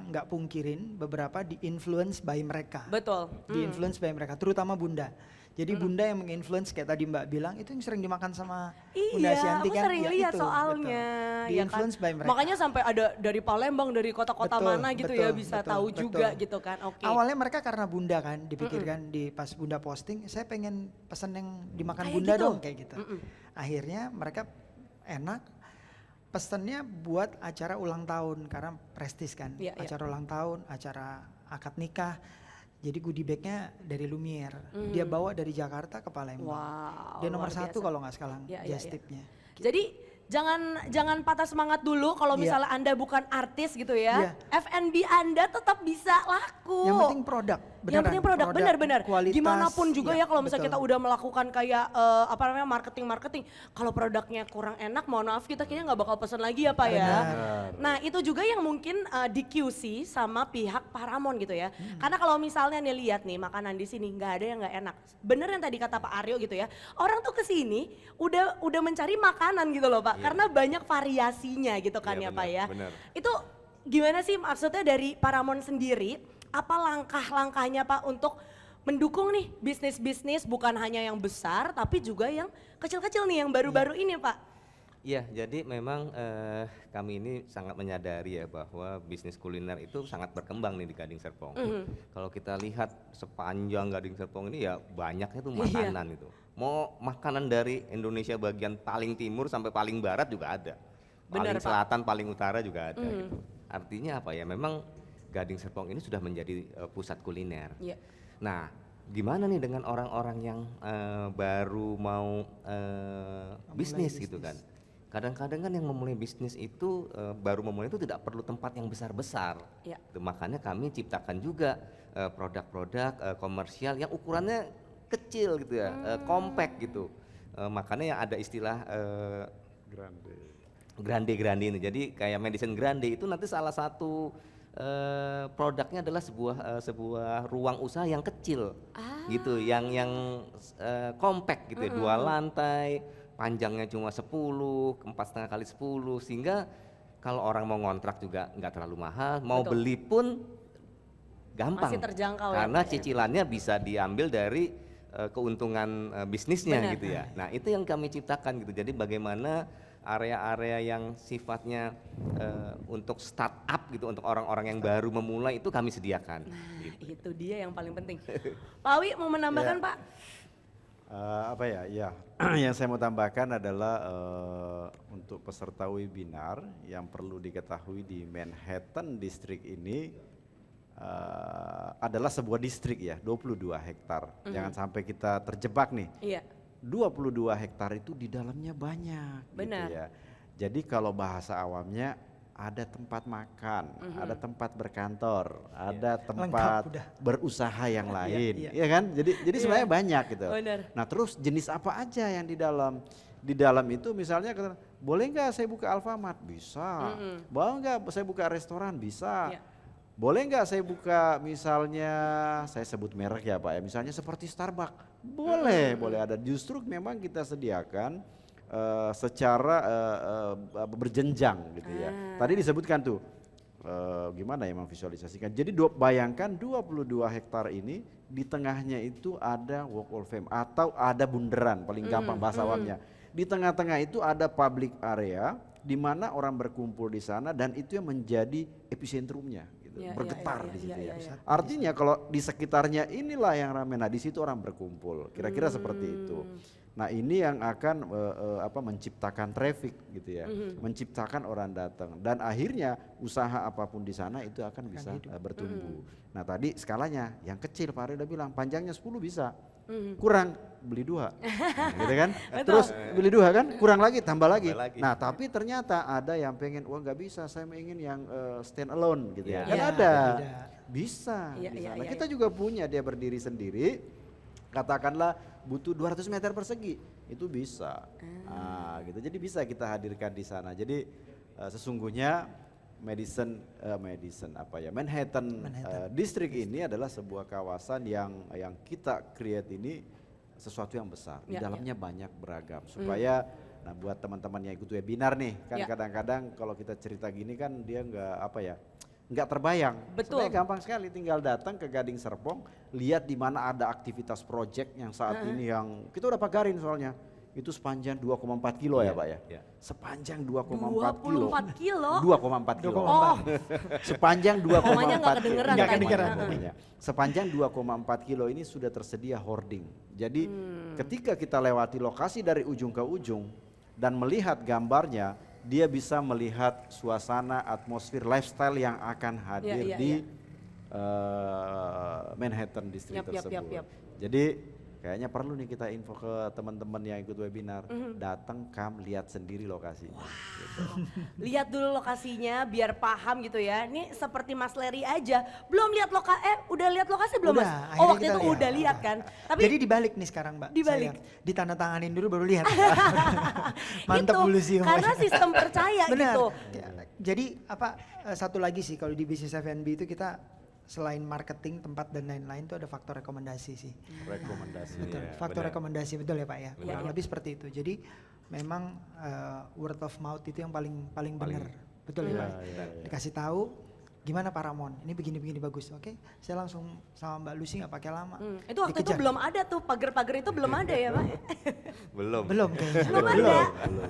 S5: nggak pungkirin beberapa di influence by mereka.
S1: Betul.
S5: Di influence by mereka, terutama Bunda. Jadi Bunda yang menginfluence kayak tadi Mbak bilang itu yang sering dimakan sama Bunda Ashanty kan.
S1: Iya, aku sering lihat soalnya.
S5: Di influence by mereka.
S1: Makanya sampai ada dari Palembang, dari kota-kota mana gitu ya bisa tahu juga gitu kan. Oke.
S5: Awalnya mereka karena Bunda kan dipikirkan pas Bunda posting, saya pengen pesan yang dimakan
S1: kayak
S5: Bunda
S1: gitu.
S5: dong kayak gitu. Akhirnya mereka enak pesannya buat acara ulang tahun karena prestis kan. Acara ulang tahun, acara akad nikah. Jadi goodie bag-nya dari Lumiere. Dia bawa dari Jakarta ke Palembang.
S1: Wow,
S5: dia nomor
S1: luar
S5: 1
S1: biasa.
S5: kalau nggak sekarang just tip-nya.
S1: Jadi jangan patah semangat dulu kalau misalnya Anda bukan artis gitu ya. F&B Anda tetap bisa laku.
S5: Yang penting produk.
S1: Yang penting produk, benar-benar.
S5: kualitas,
S1: Gimana pun juga ya kalau misalnya
S5: betul.
S1: kita udah melakukan kayak marketing, kalau produknya kurang enak, mohon maaf kita kayaknya nggak bakal pesan lagi ya Pak ya. Nah itu juga yang mungkin di QC sama pihak Paramount gitu ya. Karena kalau misalnya nih lihat nih makanan di sini nggak ada yang nggak enak. Bener yang tadi kata Pak Aryo gitu ya. Orang tuh kesini udah mencari makanan gitu loh Pak. Karena banyak variasinya gitu kan
S2: Iya,
S1: ya Pak
S2: benar,
S1: ya.
S2: benar.
S1: Itu gimana sih maksudnya dari Paramount sendiri? Apa langkah-langkahnya Pak untuk mendukung nih bisnis-bisnis bukan hanya yang besar tapi juga yang kecil-kecil nih yang baru-baru ini Pak?
S2: Iya, jadi memang kami ini sangat menyadari ya bahwa bisnis kuliner itu sangat berkembang nih di Gading Serpong. Kalau kita lihat sepanjang Gading Serpong ini ya banyaknya tuh makanan itu. Mau makanan dari Indonesia bagian paling timur sampai paling barat juga ada.
S1: Benar,
S2: Paling
S1: Pak.
S2: selatan, paling utara juga ada gitu. Artinya apa ya? Memang Gading Serpong ini sudah menjadi pusat kuliner.
S1: Iya.
S2: Nah, gimana nih dengan orang-orang yang baru mau bisnis gitu kan? Kadang-kadang kan yang memulai bisnis itu baru memulai itu tidak perlu tempat yang besar-besar.
S1: Iya.
S2: Makanya kami ciptakan juga produk-produk komersial yang ukurannya kecil gitu ya, compact gitu. Makanya yang ada istilah grande ini. Jadi kayak Madison Grande itu nanti salah satu produknya adalah sebuah ruang usaha yang kecil gitu, yang compact gitu ya, 2 lantai, panjangnya cuma 10, 4,5 kali 10, sehingga kalau orang mau ngontrak juga nggak terlalu mahal, mau
S1: Betul.
S2: beli pun gampang.
S1: Masih terjangkau ya,
S2: karena
S1: Pak, ya?
S2: cicilannya bisa diambil dari keuntungan bisnisnya
S1: Benar.
S2: gitu ya. Nah itu yang kami ciptakan gitu. Jadi bagaimana area-area yang sifatnya untuk startup gitu, untuk orang-orang yang baru memulai itu kami sediakan. Gitu.
S1: Itu dia yang paling penting. Pak Awi mau menambahkan Pak?
S3: Apa ya? Ya, yang saya mau tambahkan adalah untuk peserta webinar yang perlu diketahui di Manhattan District ini adalah sebuah distrik ya, 22 hektar. Jangan sampai kita terjebak nih.
S1: Iya.
S3: 22 hektar itu di dalamnya banyak.
S1: Benar.
S3: Gitu ya. Jadi kalau bahasa awamnya ada tempat makan, ada tempat berkantor, ada tempat
S5: udah.
S3: berusaha yang lain,
S5: iya.
S3: iya kan? Jadi sebenarnya banyak gitu.
S1: Benar.
S3: Nah terus jenis apa aja yang di dalam? Di dalam itu misalnya boleh nggak saya buka Alfamart? Bisa. Boleh nggak saya buka restoran? Bisa.
S1: Iya.
S3: Boleh nggak saya buka misalnya, saya sebut merek ya Pak ya, misalnya seperti Starbucks? Boleh, boleh ada. Justru memang kita sediakan secara berjenjang gitu ya. Tadi disebutkan tuh, gimana ya memvisualisasikan. Jadi bayangkan 22 hektar ini, di tengahnya itu ada Walk of Fame atau ada bundaran, paling gampang bahasa awamnya. Di tengah-tengah itu ada public area, di mana orang berkumpul di sana dan itu yang menjadi epicentrumnya.
S1: Iya,
S3: Bergetar
S1: iya,
S3: di situ
S1: iya,
S3: ya.
S1: iya.
S3: Artinya kalau di sekitarnya inilah yang ramai, nah di situ orang berkumpul. Kira-kira seperti itu. Nah ini yang akan menciptakan traffic gitu ya, menciptakan orang datang dan akhirnya usaha apapun di sana itu akan bisa bertumbuh. Nah tadi skalanya yang kecil Pak Ari udah bilang panjangnya 10 bisa. Kurang beli 2 nah, gitu kan. Terus beli 2 kan, kurang lagi tambah lagi. Nah tapi ternyata ada yang pengen, wah nggak bisa, saya ingin yang stand alone gitu ya.
S2: Iya.
S3: Kan
S1: Iya,
S3: ada,
S5: beda.
S3: bisa.
S1: Iya,
S3: Bisa.
S1: iya,
S3: Nah,
S1: iya,
S3: kita juga punya, dia berdiri sendiri, katakanlah butuh 200 meter persegi, itu bisa. Nah, gitu. Jadi bisa kita hadirkan di sana. Jadi sesungguhnya Manhattan District ini adalah sebuah kawasan yang kita create ini sesuatu yang besar. Di
S1: Ya,
S3: dalamnya banyak beragam supaya nah buat teman-teman yang ikut webinar nih kan
S1: Ya.
S3: kadang-kadang kalau kita cerita gini kan dia nggak terbayang.
S1: Betul.
S3: Sebenarnya gampang sekali, tinggal datang ke Gading Serpong, lihat di mana ada aktivitas project yang saat ini yang kita udah pagarin soalnya. Itu sepanjang 2,4 kilo ya Pak ya?
S2: Iya.
S3: Sepanjang 2,4 kilo.
S1: 24 kilo.
S3: 2,4 kilo.
S1: Oh,
S3: Sepanjang 2,4
S1: Komanya nggak
S3: kilo.
S1: kedengeran
S3: Nggak
S1: tadi.
S3: kedengeran pokoknya. Sepanjang 2,4 kilo ini sudah tersedia hoarding. Jadi ketika kita lewati lokasi dari ujung ke ujung dan melihat gambarnya, dia bisa melihat suasana, atmosfer, lifestyle yang akan hadir
S1: Iya, iya,
S3: di Manhattan District
S1: Yap, yap,
S3: tersebut.
S1: yap, yap.
S3: Jadi kayaknya perlu nih kita info ke teman-teman yang ikut webinar, datang lihat sendiri lokasinya. Gitu.
S1: Lihat dulu lokasinya biar paham gitu ya. Ini seperti Mas Leri aja, belum lihat udah lihat lokasi belum Mas?
S5: Udah,
S1: Oh
S5: akhirnya
S1: waktu
S5: kita
S1: itu udah lihat kan. Tapi
S5: Jadi dibalik nih sekarang Mbak.
S1: Dibalik.
S5: Saya ditandatanganin dulu baru lihat. Mantap
S1: itu,
S5: dulu sih.
S1: karena sistem percaya
S5: Benar.
S1: gitu.
S5: Ya, jadi satu lagi sih kalau di bisnis F&B itu kita selain marketing, tempat dan lain-lain itu ada faktor rekomendasi sih.
S3: Rekomendasi.
S5: Betul,
S3: ya,
S5: faktor
S3: benar.
S5: rekomendasi betul ya Pak ya.
S1: Benar.
S5: Kurang lebih seperti itu. Jadi memang word of mouth itu yang paling benar. Betul ya Pak.
S3: Iya.
S5: Dikasih tahu gimana Paramount, ini begini bagus. Oke, saya langsung sama Mbak Lucy nggak pakai lama.
S1: Itu waktu itu
S5: Dikejar.
S1: belum ada tuh pagar-pagar itu belum ada ya Pak?
S2: Belum
S5: Kayaknya.
S1: Belum ada.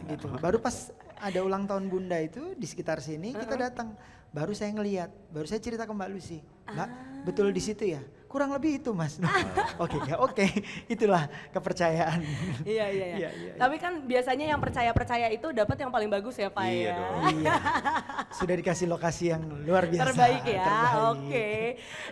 S5: Gitu. Baru pas ada ulang tahun Bunda itu di sekitar sini kita datang. Baru saya ngelihat, baru saya cerita ke Mbak Lucy. Mbak, betul di situ ya? Kurang lebih itu Mas. Oke, itulah kepercayaan.
S1: Iya.
S5: Iya.
S1: Tapi kan biasanya yang percaya itu dapat yang paling bagus ya Pak
S2: Iya
S1: ya.
S2: dong.
S5: Iya. Sudah dikasih lokasi yang luar biasa.
S1: Terbaik ya,
S5: terbaik.
S1: oke.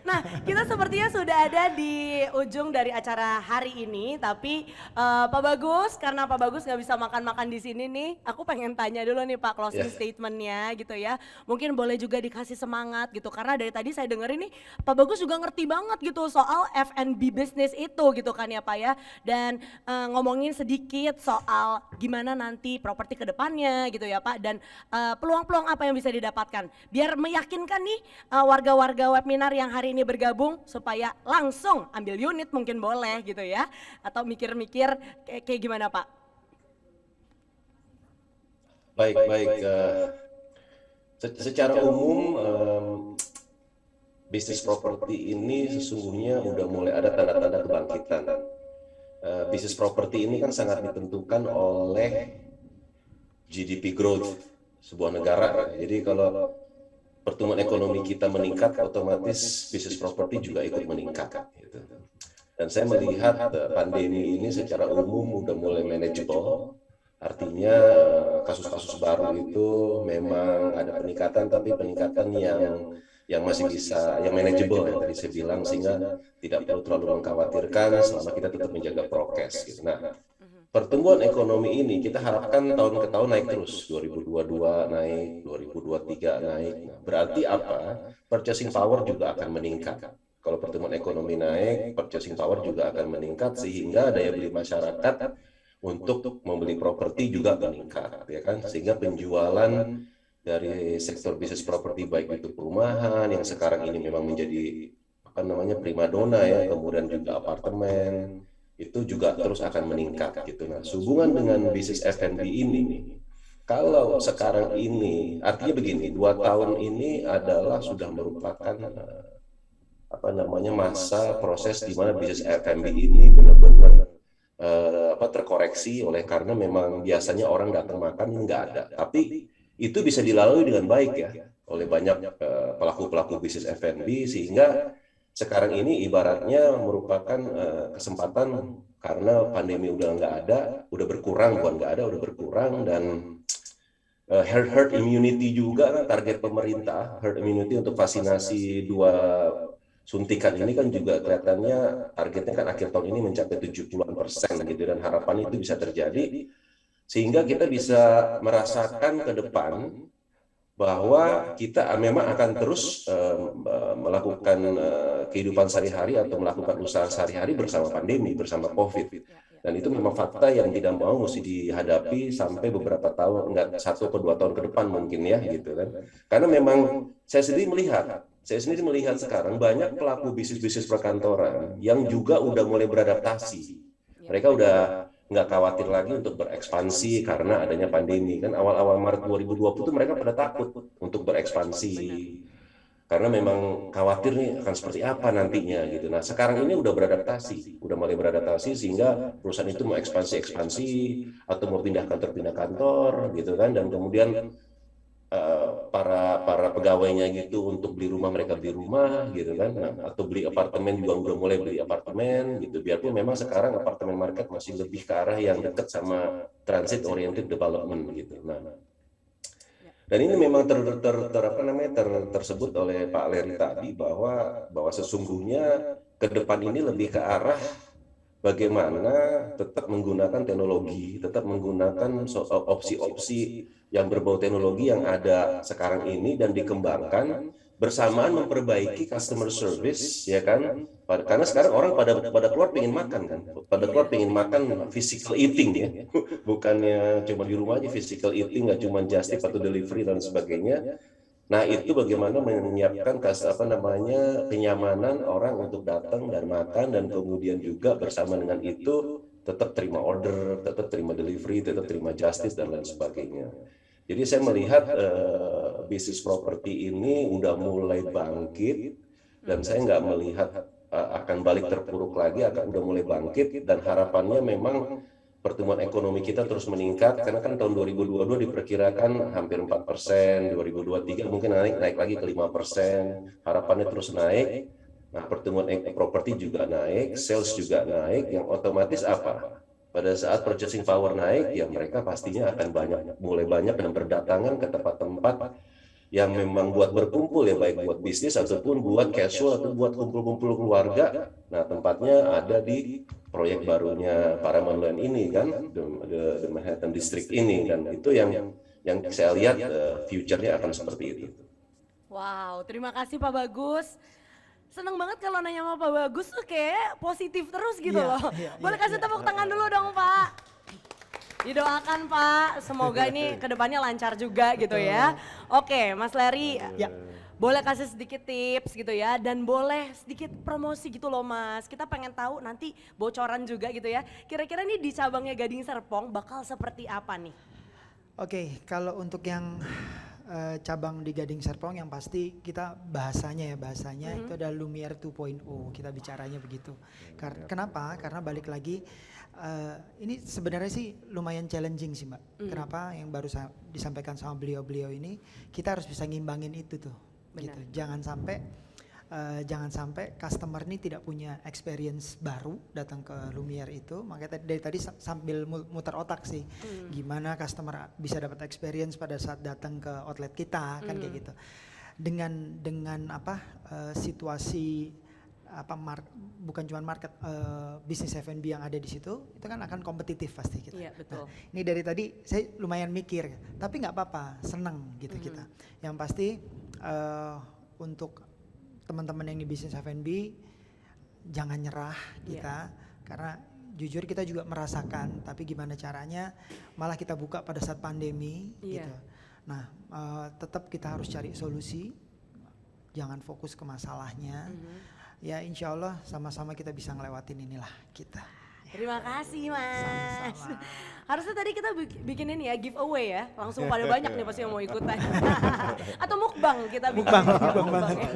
S1: Nah kita sepertinya sudah ada di ujung dari acara hari ini. Tapi Pak Bagus, karena Pak Bagus nggak bisa makan-makan di sini nih. Aku pengen tanya dulu nih Pak closing statementnya gitu ya. Mungkin boleh juga dikasih semangat gitu. Karena dari tadi saya denger ini Pak Bagus juga ngerti banget gitu soal F&B business itu gitu kan ya Pak ya. Dan ngomongin sedikit soal gimana nanti properti ke depannya gitu ya Pak. Dan peluang-peluang apa yang bisa didapatkan. Biar meyakinkan nih warga-warga webinar yang hari ini bergabung supaya langsung ambil unit mungkin boleh gitu ya. Atau mikir-mikir kayak gimana Pak?
S4: Baik. Secara umum bisnis properti ini sesungguhnya udah mulai ada tanda-tanda kebangkitan. Bisnis properti ini kan sangat ditentukan oleh GDP growth sebuah negara. Jadi kalau pertumbuhan ekonomi kita meningkat, otomatis bisnis properti juga ikut meningkat. Gitu. Dan saya melihat pandemi ini secara umum udah mulai manageable. Artinya kasus-kasus baru itu memang ada peningkatan, tapi peningkatan yang masih bisa, yang manageable yang tadi saya bilang, sehingga tidak perlu terlalu mengkhawatirkan selama kita tetap menjaga prokes. Gitu. Nah, pertumbuhan ekonomi ini kita harapkan tahun ke tahun naik terus, 2022 naik, 2023 naik. Nah, berarti apa? Purchasing power juga akan meningkat. Kalau pertumbuhan ekonomi naik, purchasing power juga akan meningkat, sehingga daya beli masyarakat untuk membeli properti juga meningkat, ya kan? Sehingga penjualan dari sektor bisnis properti baik itu perumahan yang sekarang ini memang menjadi primadona ya, kemudian juga apartemen itu juga terus akan meningkat gitu. Nah, sehubungan dengan bisnis F&B ini, kalau sekarang ini artinya begini, 2 tahun ini adalah sudah merupakan masa proses di mana bisnis F&B ini benar-benar terkoreksi oleh karena memang biasanya orang datang makan nggak ada, tapi itu bisa dilalui dengan baik ya oleh banyak pelaku-pelaku bisnis F&B, sehingga sekarang ini ibaratnya merupakan kesempatan karena pandemi udah nggak ada, udah berkurang, udah berkurang, dan herd immunity juga kan target pemerintah, herd immunity untuk vaksinasi 2 suntikan ini kan juga kelihatannya targetnya kan akhir tahun ini mencapai 70% gitu, dan harapan itu bisa terjadi sehingga kita bisa merasakan ke depan bahwa kita memang akan terus melakukan kehidupan sehari-hari atau melakukan usaha sehari-hari bersama pandemi, bersama COVID. Dan itu memang fakta yang tidak mau mesti dihadapi sampai beberapa tahun, enggak 1 atau 2 tahun ke depan mungkin ya gitu kan. Karena memang saya sendiri melihat sekarang banyak pelaku bisnis perkantoran yang juga udah mulai beradaptasi. Mereka udah nggak khawatir lagi untuk berekspansi karena adanya pandemi. Kan awal-awal Maret 2020 itu mereka pada takut untuk berekspansi. Karena memang khawatir nih akan seperti apa nantinya gitu. Nah sekarang ini udah mulai beradaptasi sehingga perusahaan itu mau ekspansi atau mau pindah kantor gitu kan, dan kemudian para pegawainya gitu untuk beli rumah, mereka beli rumah gitu kan, atau beli apartemen juga udah mulai beli apartemen gitu, biarpun memang sekarang apartemen market masih lebih ke arah yang dekat sama transit oriented development gitu. Nah, dan ini memang tersebut oleh Pak Leri tadi bahwa sesungguhnya ke depan ini lebih ke arah bagaimana tetap menggunakan teknologi, tetap menggunakan opsi-opsi yang berbau teknologi yang ada sekarang ini dan dikembangkan bersamaan memperbaiki customer service, ya kan? Karena sekarang orang pada keluar pengen makan kan, pada keluar pengen makan physical eating ya, bukannya cuma di rumah aja physical eating, nggak cuma just tip atau delivery dan sebagainya. Nah, itu bagaimana menyiapkan kenyamanan orang untuk datang dan makan, dan kemudian juga bersama dengan itu tetap terima order, tetap terima delivery, tetap terima justice dan lain sebagainya. Jadi saya melihat bisnis properti ini udah mulai bangkit, dan saya nggak melihat akan balik terpuruk lagi, udah mulai bangkit, dan harapannya memang pertumbuhan ekonomi kita terus meningkat, karena kan tahun 2022 diperkirakan hampir 4%, 2023 mungkin naik lagi ke 5%, harapannya terus naik. Nah, pertumbuhan properti juga naik, sales juga naik, yang otomatis apa? Pada saat purchasing power naik, ya mereka pastinya akan mulai banyak dan berdatangan ke tempat-tempat yang memang buat berkumpul, ya baik buat bisnis ataupun buat casual atau buat kumpul-kumpul keluarga. Nah, tempatnya ada di proyek barunya Paramount Land ini kan, the Manhattan District ini, dan itu yang saya lihat future-nya akan seperti itu.
S1: Wow, terima kasih Pak Bagus. Seneng banget kalau nanya sama Pak Bagus tuh kayak positif terus gitu
S5: Iya,
S1: loh.
S5: iya,
S1: Boleh
S5: iya,
S1: kasih
S5: iya.
S1: tepuk tangan dulu dong Pak. Didoakan Pak, semoga ini kedepannya lancar juga gitu ya. Oke, Mas Larry,
S5: Ya.
S1: boleh kasih sedikit tips gitu ya, dan boleh sedikit promosi gitu loh Mas. Kita pengen tahu nanti bocoran juga gitu ya. Kira-kira nih di cabangnya Gading Serpong bakal seperti apa nih?
S5: Oke, kalau untuk yang cabang di Gading Serpong yang pasti kita bahasanya itu adalah Lumiere 2.0, kita bicaranya begitu. Kenapa? Karena balik lagi ini sebenarnya sih lumayan challenging sih Mbak. Kenapa? Yang baru disampaikan sama beliau-beliau ini, kita harus bisa ngimbangin itu tuh.
S1: Benar.
S5: Gitu. Jangan sampai customer ini tidak punya experience baru datang ke Lumiere itu. Makanya dari tadi sambil muter otak sih, gimana customer bisa dapat experience pada saat datang ke outlet kita, kan kayak gitu. Dengan situasi bukan cuma market bisnis F&B yang ada di situ, itu kan akan kompetitif pasti kita.
S1: Iya, betul.
S5: Nah, ini dari tadi saya lumayan mikir, tapi nggak apa-apa, seneng gitu kita. Yang pasti untuk teman-teman yang di bisnis F&B jangan nyerah kita, karena jujur kita juga merasakan, tapi gimana caranya malah kita buka pada saat pandemi gitu. Nah, tetap kita harus cari solusi, jangan fokus ke masalahnya. Ya insya Allah sama-sama kita bisa ngelewatin inilah kita.
S1: Terima kasih Mas.
S5: Sama-sama.
S1: Harusnya tadi kita bikin ini ya, giveaway ya. Langsung pada banyak nih pasti yang mau ikutan. Atau mukbang kita bikin. Mukbang ya.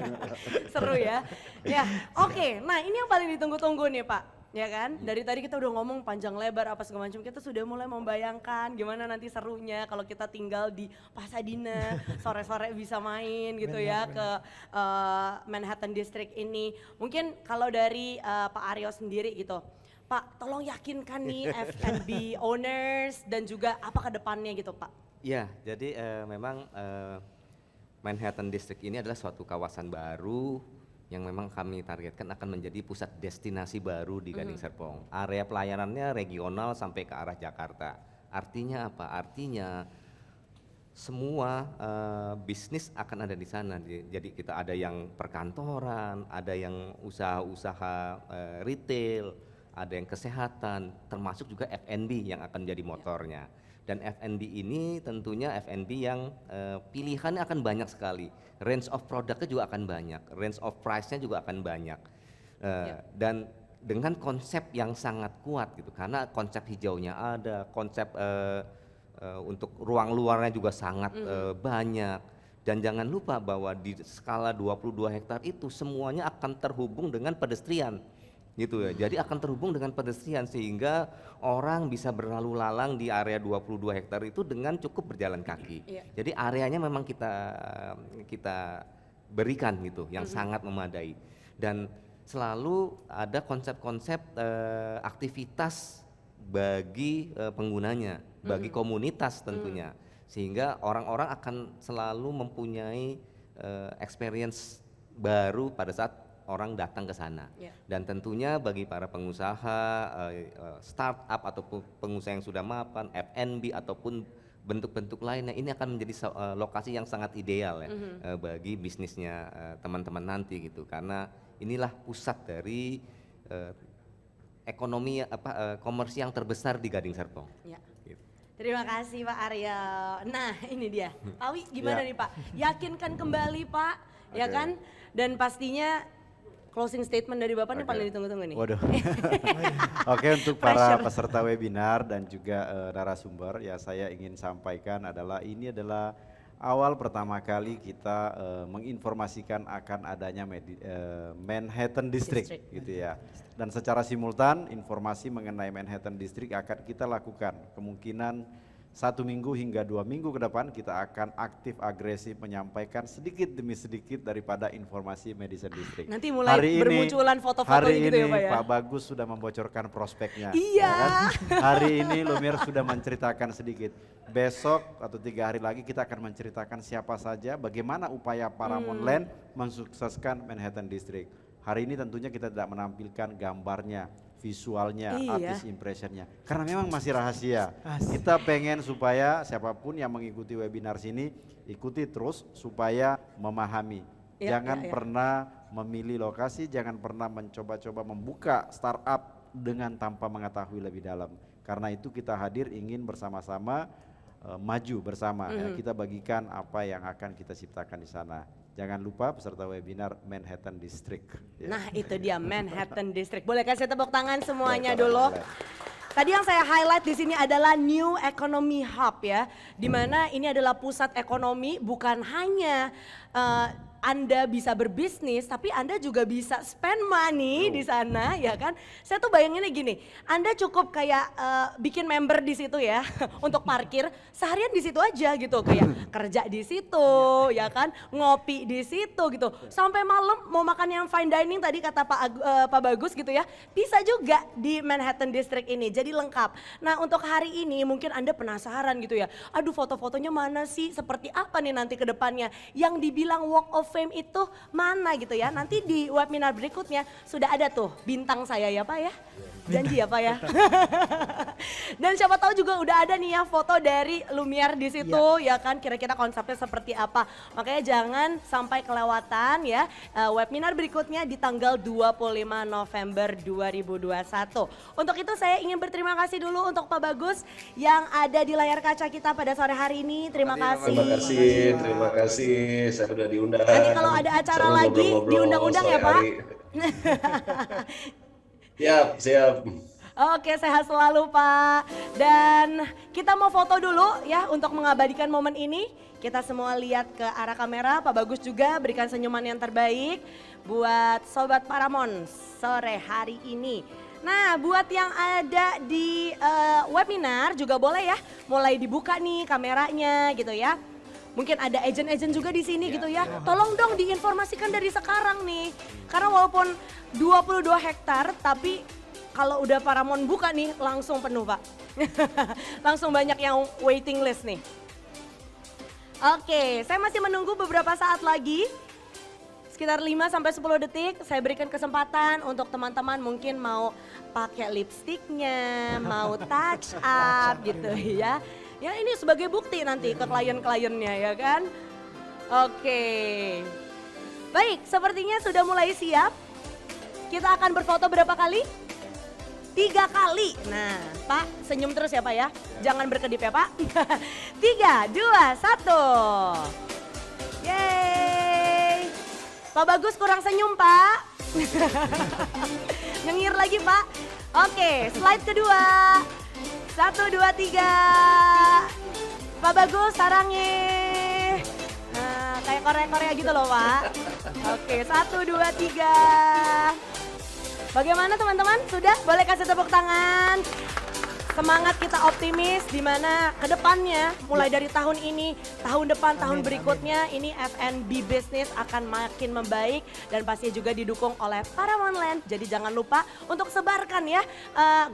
S1: Seru ya. Ya, oke. Nah ini yang paling ditunggu-tunggu nih Pak. Ya kan, dari tadi kita udah ngomong panjang lebar apa segala macam, kita sudah mulai membayangkan gimana nanti serunya kalau kita tinggal di Pasadena, sore-sore bisa main gitu ya ke Manhattan District ini. Mungkin kalau dari Pak Aryo sendiri gitu, Pak tolong yakinkan nih F&B owners dan juga apa ke depannya gitu Pak.
S2: Ya, jadi memang Manhattan District ini adalah suatu kawasan baru yang memang kami targetkan akan menjadi pusat destinasi baru di Gading Serpong. Area pelayanannya regional sampai ke arah Jakarta. Artinya apa? Artinya semua bisnis akan ada di sana. Jadi kita ada yang perkantoran, ada yang usaha-usaha retail, ada yang kesehatan, termasuk juga F&B yang akan jadi motornya. Dan F&B ini tentunya F&B yang pilihannya akan banyak sekali, range of produknya juga akan banyak, range of price-nya juga akan banyak, dan dengan konsep yang sangat kuat gitu, karena konsep hijaunya ada, konsep untuk ruang luarnya juga sangat banyak, dan jangan lupa bahwa di skala 22 hektar itu semuanya akan terhubung dengan pedestrian. Gitu ya, jadi akan terhubung dengan pedestrian sehingga orang bisa berlalu lalang di area 22 hektar itu dengan cukup berjalan kaki. Jadi areanya memang kita berikan gitu yang sangat memadai, dan selalu ada konsep-konsep aktivitas bagi penggunanya, bagi komunitas tentunya, sehingga orang-orang akan selalu mempunyai experience baru pada saat orang datang ke sana.
S1: Ya.
S2: Dan tentunya bagi para pengusaha, startup ataupun pengusaha yang sudah mapan, F&B ataupun bentuk-bentuk lainnya, ini akan menjadi lokasi yang sangat ideal ya bagi bisnisnya teman-teman nanti gitu. Karena inilah pusat dari ekonomi komersi yang terbesar di Gading Serpong.
S1: Ya.
S2: Gitu.
S1: Terima kasih Pak Aryo. Nah ini dia, Pak Wi gimana
S3: Ya.
S1: nih Pak? Yakinkan kembali Pak, ya
S3: Oke.
S1: kan? Dan pastinya closing statement dari Bapak ini
S3: Oke.
S1: paling ditunggu-tunggu nih.
S3: Waduh. Oke, untuk para
S1: Pressure.
S3: peserta webinar dan juga narasumber, ya saya ingin sampaikan adalah ini adalah awal pertama kali kita menginformasikan akan adanya Manhattan District,
S1: District.
S3: gitu ya. Dan secara simultan informasi mengenai Manhattan District akan kita lakukan. Kemungkinan 1 minggu hingga 2 minggu ke depan kita akan aktif agresif menyampaikan sedikit demi sedikit daripada informasi Madison District.
S1: Nanti mulai bermunculan foto-foto
S3: hari
S1: gitu ya
S3: ini
S1: Pak ya?
S3: Pak Bagus sudah membocorkan prospeknya.
S1: Iya.
S3: ya kan? Hari ini Lumiere sudah menceritakan sedikit. Besok atau 3 hari lagi kita akan menceritakan siapa saja, bagaimana upaya Paramount Land mensukseskan Manhattan District. Hari ini tentunya kita tidak menampilkan gambarnya, visualnya,
S1: Iya.
S3: artis impressionnya, karena memang masih rahasia.
S5: Asik.
S3: Kita pengen supaya siapapun yang mengikuti webinar sini ikuti terus supaya memahami.
S1: Iya,
S3: Jangan
S1: iya, iya.
S3: pernah memilih lokasi, jangan pernah mencoba-coba membuka startup dengan tanpa mengetahui lebih dalam. Karena itu kita hadir ingin bersama-sama maju bersama. Ya, kita bagikan apa yang akan kita ciptakan di sana. Jangan lupa peserta webinar Manhattan District. Ya.
S1: Nah itu dia Manhattan District. Boleh kasih tepuk tangan semuanya
S3: Boleh,
S1: dulu.
S3: boleh.
S1: Tadi yang saya highlight di sini adalah New Economy Hub ya, di mana ini adalah pusat ekonomi, bukan hanya Anda bisa berbisnis, tapi Anda juga bisa spend money di sana, ya kan? Saya tuh bayanginnya gini, Anda cukup kayak bikin member di situ ya, untuk parkir seharian di situ aja gitu, kayak kerja di situ, ya kan? Ngopi di situ gitu, sampai malam mau makan yang fine dining tadi kata Pak Bagus gitu ya, bisa juga di Manhattan District ini, jadi lengkap. Nah untuk hari ini mungkin Anda penasaran gitu ya, aduh foto-fotonya mana sih, seperti apa nih nanti ke depannya, yang dibilang Walk of Fame itu mana gitu ya. Nanti di webinar berikutnya sudah ada tuh bintang saya ya Pak ya. Janji ya Pak ya. Dan siapa tahu juga udah ada nih ya foto dari Lumiere di situ ya kan, kira-kira konsepnya seperti apa. Makanya jangan sampai kelewatan ya webinar berikutnya di tanggal 25 November 2021. Untuk itu saya ingin berterima kasih dulu untuk Pak Bagus yang ada di layar kaca kita pada sore hari ini. Terima kasih.
S4: Terima kasih, saya sudah diundang.
S1: Nanti kalau ada acara
S4: Seru
S1: lagi
S4: ngobrol-ngobrol
S1: diundang-undang ya
S4: sore
S1: Pak.
S4: hari. Siap.
S1: Oke, sehat selalu Pak. Dan kita mau foto dulu ya untuk mengabadikan momen ini. Kita semua lihat ke arah kamera, Pak Bagus juga berikan senyuman yang terbaik buat Sobat Paramount sore hari ini. Nah buat yang ada di webinar juga boleh ya, mulai dibuka nih kameranya gitu ya. Mungkin ada agent-agent juga di sini gitu ya. Tolong dong diinformasikan dari sekarang nih. Karena walaupun 22 hektar tapi kalau udah Paramount buka nih langsung penuh Pak. Langsung banyak yang waiting list nih. Oke, saya masih menunggu beberapa saat lagi. Sekitar 5-10 detik saya berikan kesempatan untuk teman-teman mungkin mau pakai lipstiknya, mau touch up gitu ya. Ya ini sebagai bukti nanti ke klien-kliennya ya kan. Oke. Baik, sepertinya sudah mulai siap. Kita akan berfoto berapa kali? 3 kali. Nah, Pak senyum terus ya Pak ya. Jangan berkedip ya Pak. 3, 2, 1. Yeay. Pak Bagus kurang senyum Pak. Nyengir lagi Pak. Oke, slide kedua. 1, 2, 3. Pak Bagus sarangnya. Nah, kayak Korea-Korea gitu loh Pak. Oke, 1, 2, 3. Bagaimana teman-teman? Sudah? Boleh kasih tepuk tangan. Semangat, kita optimis di mana ke depannya mulai dari tahun ini, tahun depan, tahun
S5: Amin,
S1: berikutnya ini F&B business akan makin membaik dan pasti juga didukung oleh Paramount Land. Jadi jangan lupa untuk sebarkan ya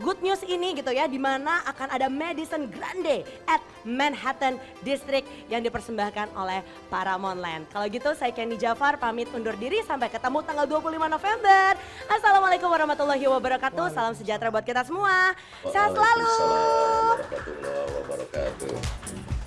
S1: good news ini gitu ya, di mana akan ada Madison Grande at Manhattan District yang dipersembahkan oleh Paramount Land. Kalau gitu saya Kenny Jafar pamit undur diri, sampai ketemu tanggal 25 November. Assalamualaikum warahmatullahi wabarakatuh. Salam sejahtera buat kita semua. Sehat selalu.
S4: Waalaikumsalam warahmatullahi wabarakatuh.